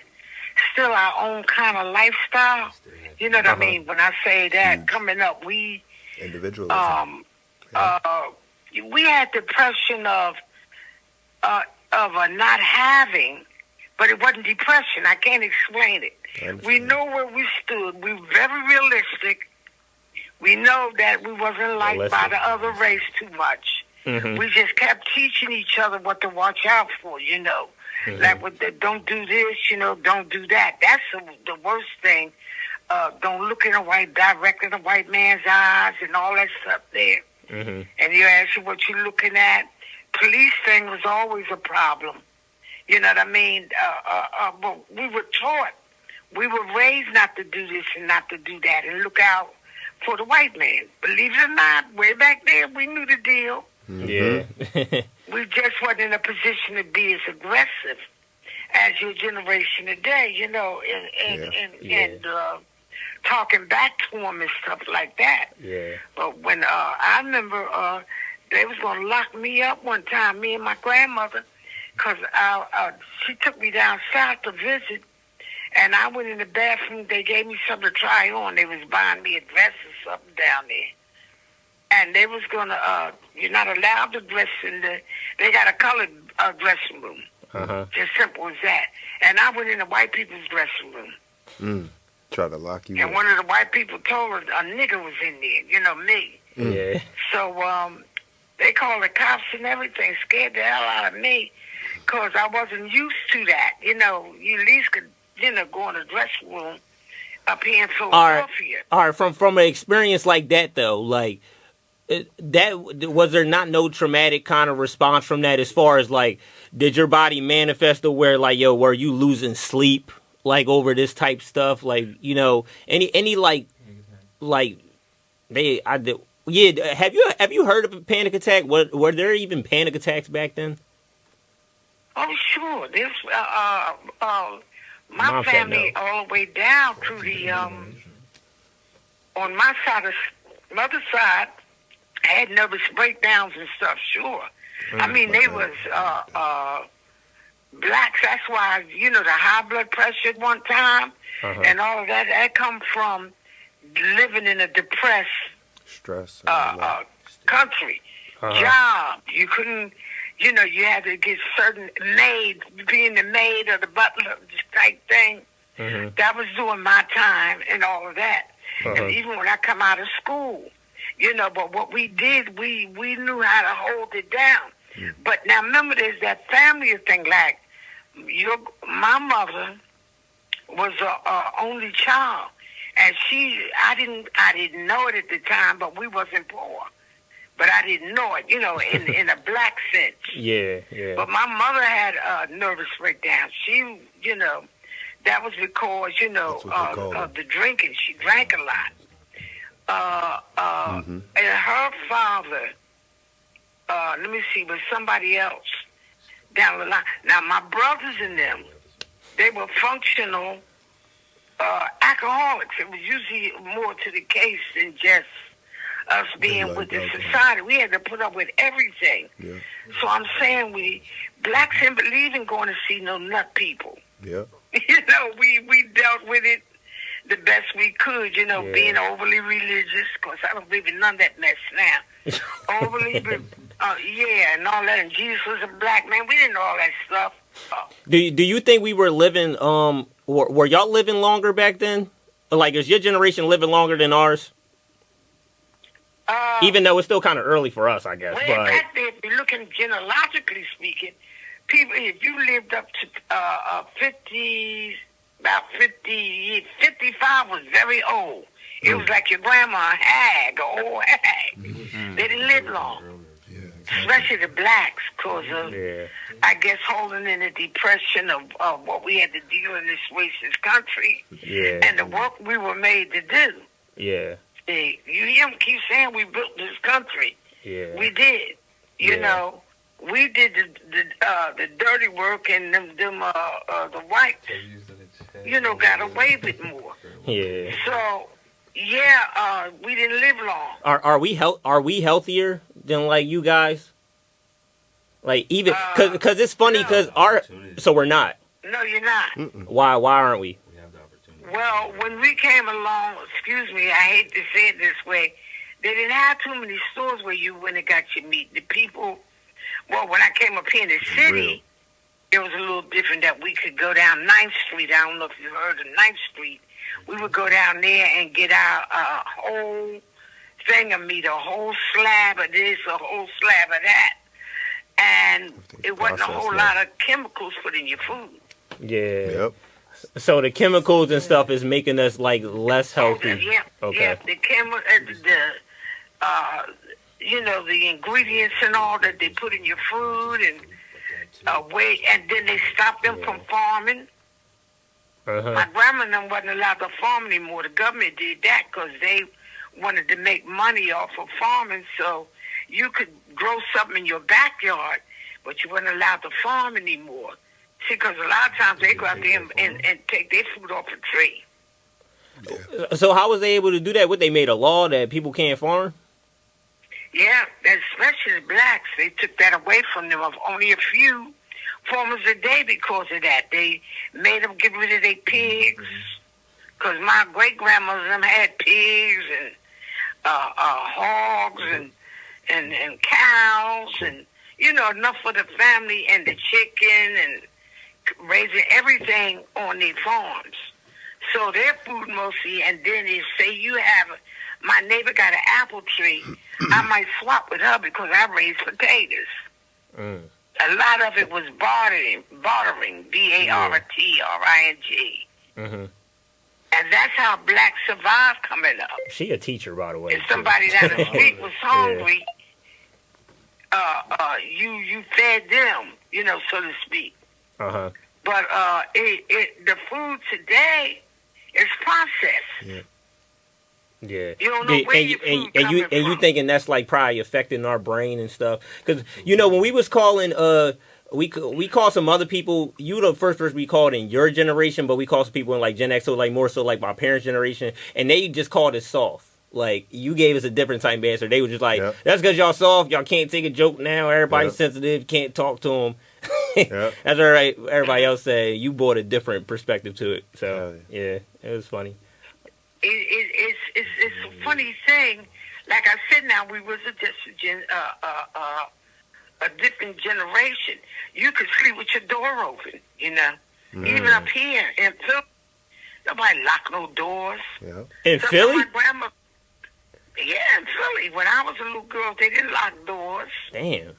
still our own kind of lifestyle. You know what I mean? When I say that, coming up, we individualism. We had depression of a not having, but it wasn't depression. I can't explain it. We know where we stood. We were very realistic. We know that we wasn't liked by the other race too much. Mm-hmm. We just kept teaching each other what to watch out for, Mm-hmm. Like, don't do this, don't do that. That's the worst thing. Don't look directly in a white man's eyes and all that stuff there. Mm-hmm. And you ask you what you're looking at. Police thing was always a problem. You know what I mean? But we were taught. We were raised not to do this and not to do that and look out for the white man. Believe it or not, way back there, we knew the deal. Mm-hmm. Yeah. We just wasn't in a position to be as aggressive as your generation today, and talking back to them and stuff like that. Yeah. But when I remember they was going to lock me up one time, me and my grandmother, because she took me down south to visit. And I went in the bathroom. They gave me something to try on. They was buying me a dress or something down there. And they was going to, you're not allowed to dress they got a colored dressing room. Uh-huh. Just simple as that. And I went in the white people's dressing room. Try to lock you And up. one of the white people told her a nigger was in there, me. Yeah. So they called the cops and everything, scared the hell out of me because I wasn't used to that. You at least could, go in the dressing room up here in Philadelphia. All right. From an experience like that, though, like, was there no traumatic kind of response from that, as far as like, did your body manifest to where like, were you losing sleep like over this type stuff, like, any like have you heard of a panic attack? Were there even panic attacks back then? Oh sure, this my family all the way down to the on my side of mother's side had nervous breakdowns and stuff. Sure, I mean they was blacks. That's why the high blood pressure at one time and all of that. That come from living in a depressed stress country. Job you couldn't. You had to get certain maid, being the maid or the butler type thing. Mm-hmm. That was during my time and all of that. And even when I come out of school, but what we did, we knew how to hold it down. Mm. But now remember, there's that family thing. Like my mother was a only child, and I didn't know it at the time, but we wasn't poor. But I didn't know it, in a black sense. Yeah, yeah. But my mother had a nervous breakdown. She, that was because, of the drinking. She drank a lot. And her father, let me see, was somebody else down the line. Now, my brothers and them, they were functional alcoholics. It was usually more to the case than just us being with the society. We had to put up with everything. Yeah. So I'm saying blacks didn't believe in going to see no nut people. Yeah. We dealt with it the best we could, being overly religious, because I don't believe in none of that mess now. Overly, and all that. And Jesus was a black man. We didn't know all that stuff. Do you think we were living, were y'all living longer back then? Like, is your generation living longer than ours? Even though it's still kind of early for us, I guess. Well, But back there, if you're looking genealogically speaking, people, if you lived up to 50, about 50, 55 was very old. It was like your grandma, a hag, an old hag. They didn't live long. Especially the blacks, because of, I guess, holding in the depression of what we had to deal in this racist country and the work we were made to do. Yeah. See, you hear them keep saying we built this country. Yeah. We did. You know, we did the dirty work, and the whites, you know, got away with more. Yeah. So, we didn't live long. Are we healthier than like you guys? Like even because it's funny because so we're not. No, you're not. Why aren't we? Well, when we came along, excuse me, I hate to say it this way, they didn't have too many stores where you went and got your meat. The people, well, when I came up here in the city, it was a little different that we could go down 9th Street. I don't know if you heard of 9th Street. We would go down there and get our whole thing of meat, a whole slab of this, a whole slab of that. And it wasn't a whole lot of chemicals put in your food. Yeah. Yep. So the chemicals and stuff is making us like less healthy. Yeah. The you know, the ingredients and all that they put in your food, and and then they stopped them from farming. My grandma and them wasn't allowed to farm anymore. The government did that because they wanted to make money off of farming. So you could grow something in your backyard, but you weren't allowed to farm anymore. See, because a lot of times they go out there and take their food off a tree. So how was they able to do that? What, they made a law that people can't farm? Yeah, especially the blacks. They took that away from them. Of only a few farmers a day because of that. They made them get rid of their pigs. Because my great-grandmother and them had pigs and hogs and cows and, you know, enough for the family and the chicken and raising everything on their farms. So their food mostly, and then if say you have, my neighbor got an apple tree, I might swap with her because I raise potatoes. A lot of it was bartering, B-A-R-T-R-I-N-G. And that's how blacks survived coming up. She a teacher, by the way. If somebody down the street was hungry, you fed them, you know, so to speak. But the food today is processed. Yeah. You don't know where your food coming from. You thinking that's like probably affecting our brain and stuff? Because you know when we was calling, we called some other people. You the first person we called in your generation, but we called some people in like Gen X, so like more so like my parents' generation, and they just called it soft. Like you gave us a different type of answer. They were just like, "That's because y'all soft. Y'all can't take a joke now. Everybody's sensitive. Can't talk to them." That's all right. Everybody else said you brought a different perspective to it. So yeah, it was funny. It's a funny thing. Like I said, now we was just a different generation. You could sleep with your door open, you know. Even up here in Philly, nobody locked no doors. In Philly? My grandma, in Philly. When I was a little girl, they didn't lock doors. Damn.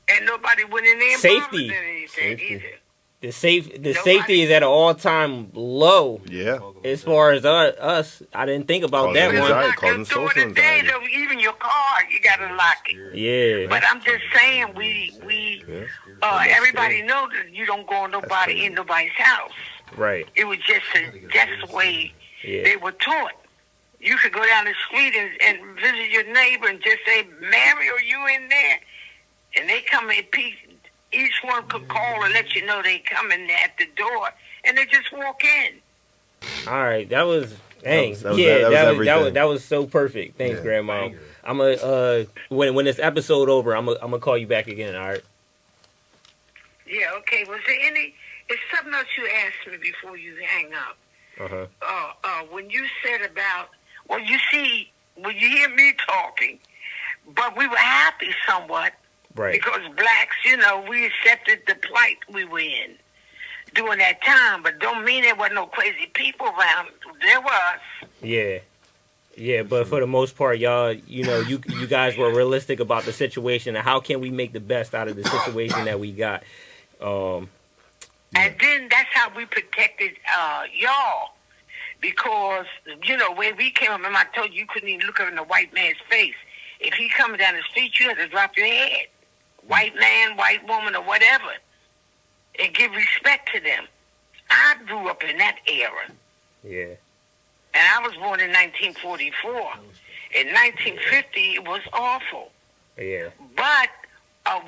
And nobody went in there and safety. Anything either. The safety is at an all-time low. Yeah. As far as us, I didn't think about that one. Causing social anxiety. Even your car, you gotta lock it. Yeah. But I'm just saying, everybody know that you don't go in nobody's house. Right. It was that's the way they were taught. You could go down the street and visit your neighbor and just say, "Mary, are you in there?" And they come and peek. Each one could call and let you know they coming at the door, and they just walk in. All right, that was that was so perfect. Thanks, Grandma. I'm when this episode over, I'm gonna call you back again. All right. Yeah. Okay. Was there it's something else you asked me before you hang up? When you said about, well, you see, when you hear me talking, but we were happy somewhat. Right. Because blacks, you know, we accepted the plight we were in. during that time, but don't mean there wasn't no crazy people around. There was. Yeah. Yeah, but for the most part, y'all, you guys were realistic about the situation and how can we make the best out of the situation that we got. And then that's how we protected y'all. Because, when we came up, remember I told you couldn't even look up in a white man's face. If he coming down the street, you had to drop your head. White man, white woman, or whatever. And give respect to them. I grew up in that era. Yeah. And I was born in 1944. In 1950, it was awful. Yeah. But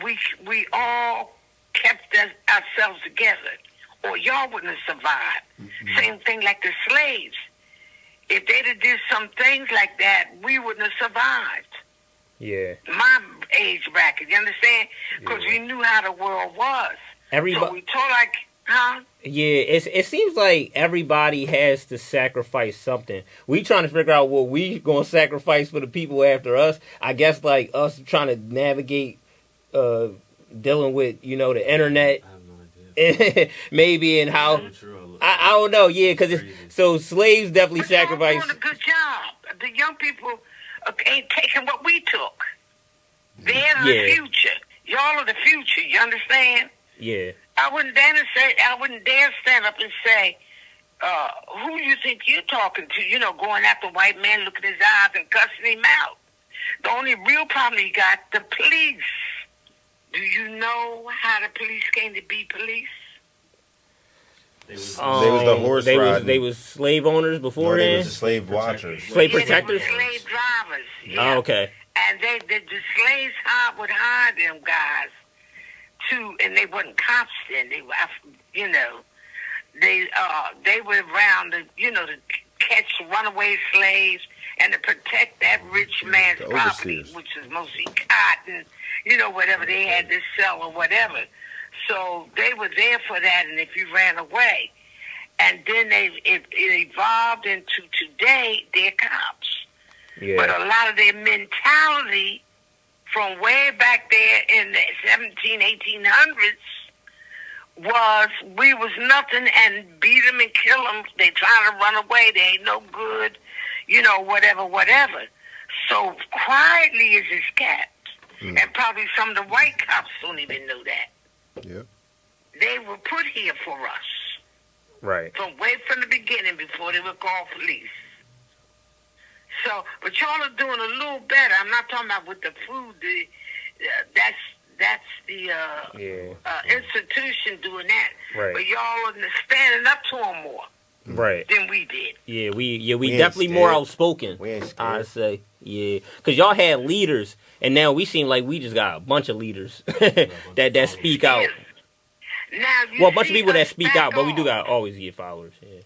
we all kept ourselves together, or y'all wouldn't have survived. Mm-hmm. Same thing like the slaves. If they'd have did some things like that, we wouldn't have survived. Yeah. My age bracket, you understand? Because we knew how the world was. So we told huh? Yeah, it seems like everybody has to sacrifice something. We trying to figure out what we gonna sacrifice for the people after us. I guess like us trying to navigate dealing with, the internet. I have no idea. Maybe and how I don't know, because so slaves definitely sacrifice. Y'all doing a good job. The young people ain't taking what we took. They're the future. Y'all are the future, you understand? Yeah. I wouldn't dare stand up and say, who you think you're talking to, going after white man, looking in his eyes and cussing him out. The only real problem he got, the police. Do you know how the police came to be police? They was the horse riding. They was slave owners before then? They was the slave watchers. Slave protectors? They were slave drivers. Yeah. Oh, okay. And the slaves would hire them guys and they wasn't cops then. They were, they were around to catch runaway slaves and to protect that rich man's property, which is mostly cotton, whatever they had to sell or whatever. So they were there for that, and if you ran away. And then it evolved into today, they're cops. Yeah. But a lot of their mentality from way back there in the 1800s was we was nothing and beat them and kill them. They trying to run away. They ain't no good, whatever. So quietly is this cat. And probably some of the white cops don't even know that. Yeah. They were put here for us. Right. From the beginning before they were called police. So, but y'all are doing a little better. I'm not talking about with the food. That's the institution doing that. Right. But y'all are standing up to them more. Right. Than we did. Yeah, we definitely more outspoken. We ain't scared. I say, yeah, because y'all had leaders, and now we seem like we just got a bunch of leaders that speak out. Now, a bunch of people that speak out, but we do got always get followers. Yeah.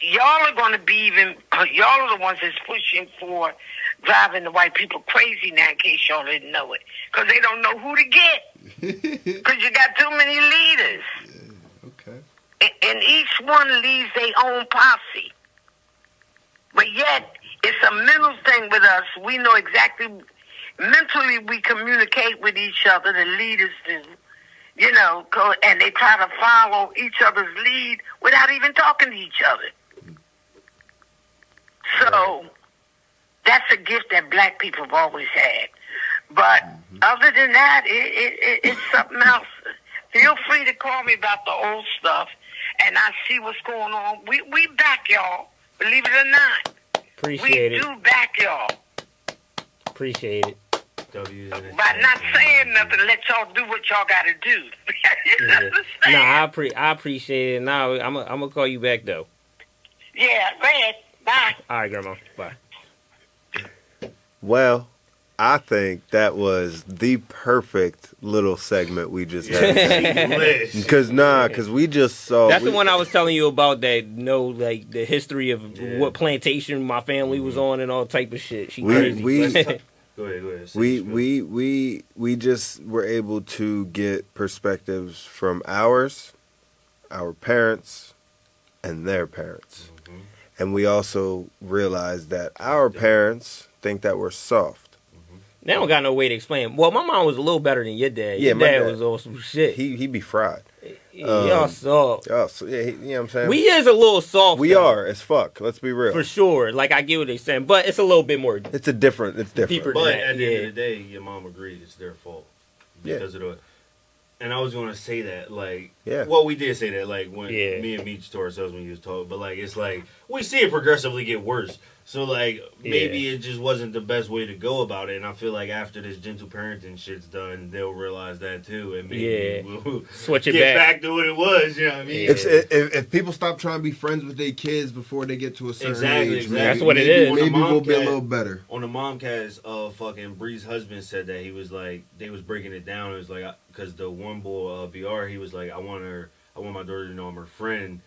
Y'all are going to be y'all are the ones that's pushing for driving the white people crazy now, in case y'all didn't know it. Because they don't know who to get. Because you got too many leaders. Yeah, okay. And each one leads their own posse. But yet, it's a mental thing with us. We know exactly, mentally we communicate with each other, the leaders do. And they try to follow each other's lead without even talking to each other. So, that's a gift that black people have always had. But other than that, it's something else. Feel free to call me about the old stuff, and I see what's going on. We back y'all, believe it or not. Appreciate it. We do back y'all. Appreciate it. By not saying nothing, let y'all do what y'all got to do. I appreciate it. Now I'm gonna call you back though. Yeah, go ahead. Bye. All right, Grandma. Bye. Well, I think that was the perfect little segment we just had. Because we just saw. That's the one I was telling you about that the history of what plantation my family was on and all type of shit. She crazy. Go ahead. We just were able to get perspectives from our parents, and their parents. Mm-hmm. And we also realized that our parents think that we're soft. Mm-hmm. They don't got no way to explain. Well, my mom was a little better than your dad. Yeah, your dad was on some shit. He be fried. Y'all soft. Oh, so, yeah, you know what I'm saying? We is a little soft. We though, are as fuck. Let's be real. for sure. Like I get what they're saying, but it's a little bit more. It's different. Deeper. But Yeah. at the end of the day, your mom agreed it's their fault because of the. And I was gonna say that, like, well, we did say that, like, when me and Meech to ourselves when you was talking, but like, it's like we see it progressively get worse. So like, maybe it just wasn't the best way to go about it. And I feel like after this gentle parenting shit's done, they'll realize that too, and maybe we'll switch it get back to what it was. You know what I mean? If people stop trying to be friends with their kids before they get to a certain age, exactly. That's what it is. Maybe we'll be a little better. On the Momcast, fucking Bree's husband said that he was like, they was breaking it down. It was like, because the one boy, BR, he was like, I want my daughter to know I'm her friend.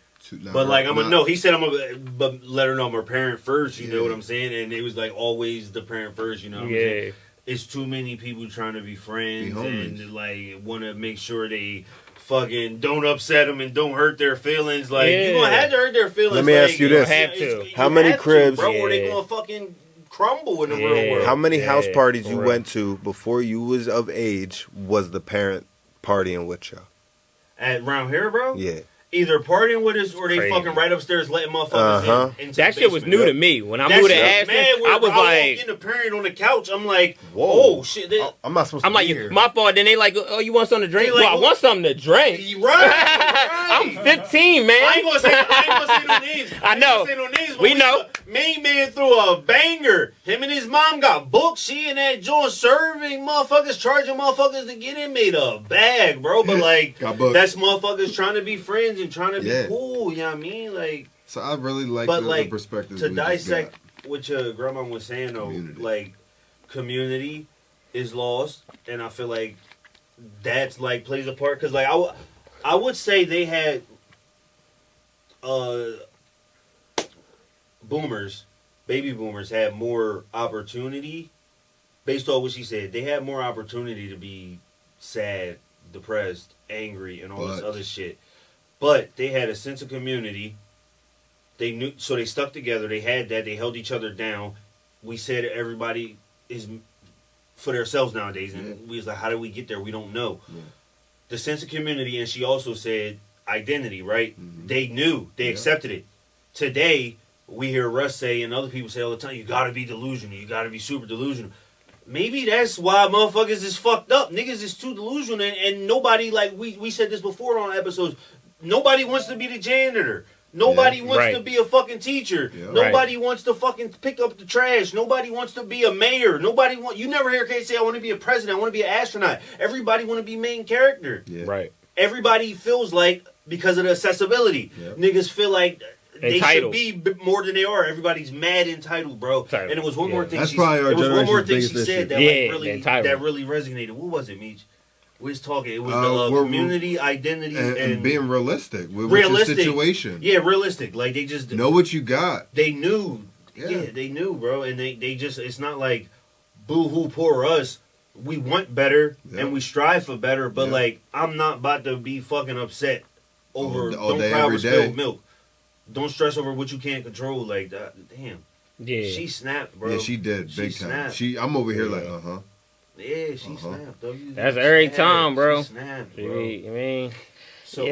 But like he said I'm gonna let her know I'm her parent first, you know what I'm saying? And it was like always the parent first, you know what I'm saying? It's too many people trying to be friends and like want to make sure they fucking don't upset them and don't hurt their feelings. Like you gonna have to hurt their feelings. Let me ask you this: how many cribs, bro, or they gonna fucking crumble in the real world? How many house parties you went to before you was of age was the parent partying with you? At round here, bro? Yeah. Either partying with us or they fucking right upstairs letting motherfuckers in. That shit was new to me. When I moved to Ashton, I was like, getting a parent on the couch. I'm like, whoa, shit. I'm not supposed to be here. My fault. Then they like, oh, you want something to drink? Like, well, I want something to drink. Right. I'm 15, man. I ain't gonna say no names. I know. We know. Main man threw a banger. Him and his mom got booked. She and that joint serving motherfuckers, charging motherfuckers to get in, made a bag, bro. But like, that's motherfuckers trying to be friends and trying to be cool. You know what I mean? Like, so I really like the perspective to dissect what your grandma was saying though. Like, community is lost, and I feel like that's like plays a part because like I would say they had baby boomers had more opportunity based on what she said. They had more opportunity to be sad, depressed, angry, and all this other shit. But they had a sense of community. They knew, so they stuck together. They had that. They held each other down. We said everybody is for themselves nowadays, and we was like, how did we get there? We don't know. Yeah. The sense of community, and she also said identity, right? Mm-hmm. They knew. They accepted it. Today, we hear Russ say, and other people say all the time, you gotta be delusional. You gotta be super delusional. Maybe that's why motherfuckers is fucked up. Niggas is too delusional, and nobody, like we said this before on episodes, nobody wants to be the janitor. Nobody wants to be a fucking teacher. Yeah. Nobody wants to fucking pick up the trash. Nobody wants to be a mayor. You never hear kids say, I want to be a president. I want to be an astronaut. Everybody want to be main character. Yeah. Right. Everybody feels like, because of the accessibility, niggas feel like they should be more than they are. Everybody's mad entitled, bro. And it was one more thing. She said that really resonated. What was it, Meech? We was talking. It was the community, identity, and being realistic with your situation. Yeah, realistic. Like they just know what you got. They knew. Yeah, they knew, bro. And they just. It's not like boo-hoo, poor us. We want better and we strive for better. But like, I'm not about to be fucking upset over don't cry over spilled milk. Don't stress over what you can't control. Like that. Damn. Yeah. She snapped, bro. Yeah, she did. Big time. I'm over here like, Yeah, she snapped. That's every time, bro. She snapped, bro. I mean,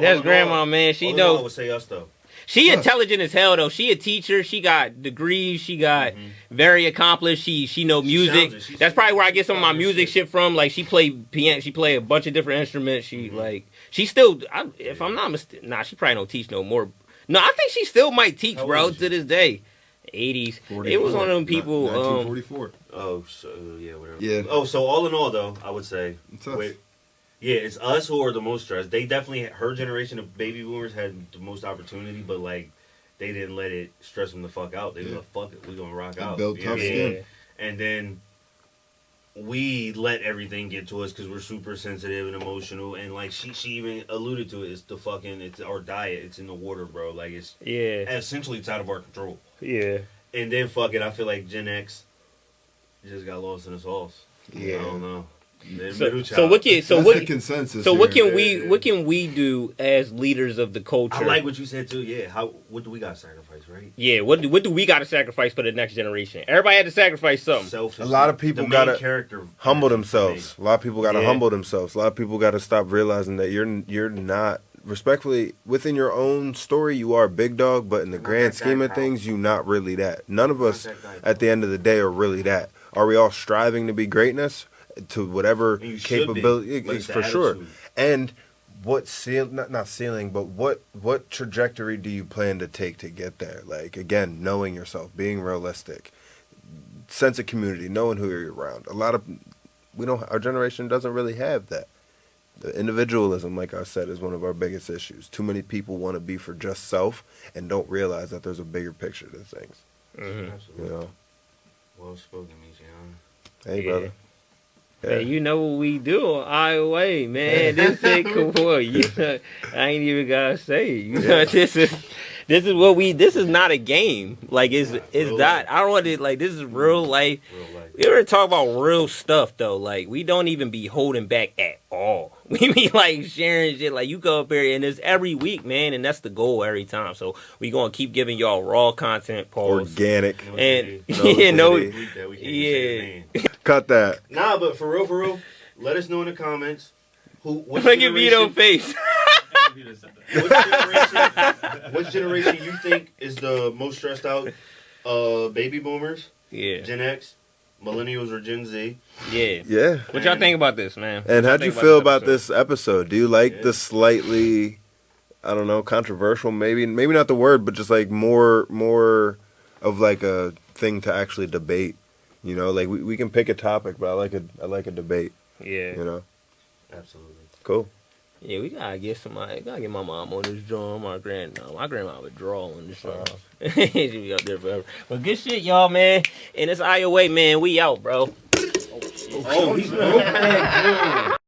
that's grandma, man. She know. I would say us though. She intelligent as hell though. She a teacher. She got degrees. She got very accomplished. She know music. That's probably where I get some of my music shit from. Like she play piano. She play a bunch of different instruments. She like she still. If I'm not mistaken, she probably don't teach no more. No, I think she still might teach, bro, to this day. 80s. It was one of them people. 1944. Oh, so yeah, whatever. Yeah. Oh, so all in all, though, I would say, it's us who are the most stressed. They definitely, her generation of baby boomers had the most opportunity, but like, they didn't let it stress them the fuck out. They were like, fuck it, we gonna rock out. Build tough skin. And then we let everything get to us because we're super sensitive and emotional. And like she even alluded to it, it's our diet. It's in the water, bro. Like it's essentially it's out of our control. Yeah. And then I feel like Gen X just got lost in the sauce. Yeah. I don't know. So what the consensus? So what can we do as leaders of the culture? I like what you said too. Yeah. What do we got to sacrifice, right? Yeah. What do we got to sacrifice for the next generation? Everybody had to sacrifice something. A lot of people got to humble themselves. A lot of people got to humble themselves. A lot of people got to stop realizing that you're not respectfully, within your own story, you are big dog, but in the grand scheme of things, you not really that. None of us, at the end of the day, are really that. Are we all striving to be greatness to whatever capability? For sure. And what not ceiling, but what trajectory do you plan to take to get there? Like, again, knowing yourself, being realistic, sense of community, knowing who you're around. Our generation doesn't really have that. The individualism, like I said, is one of our biggest issues. Too many people want to be for just self and don't realize that there's a bigger picture to things. Absolutely. You know? Well spoken, Meech. Hey, brother. Yeah. Hey, you know what we do on IOA, man. This ain't cool. I ain't even gotta say it. You know, this is what we. This is not a game. Like it's not. I don't want to like. This is real life. We ever talk about real stuff though. Like we don't even be holding back at all. We be like sharing shit. Like you go up here and it's every week, man, and that's the goal every time. So we gonna keep giving y'all raw content, pause, organic, and cut that. Nah, but for real, let us know in the comments Look at Vito face. What generation you think is the most stressed out? Baby boomers? Yeah. Gen X? Millennials or Gen Z? Yeah. What y'all think about this, man? And how'd you feel about this episode? Do you like the slightly, I don't know, controversial, maybe not the word, but just like more of like a thing to actually debate? You know, like we can pick a topic, but I like a debate. Yeah. You know? Absolutely. Cool. Yeah, we gotta get somebody. Gotta get my mom on this drum. My grandma would draw on this drum. She'll be up there forever. But good shit, y'all, man. And it's IOA, man. We out, bro. Oh, he's broke.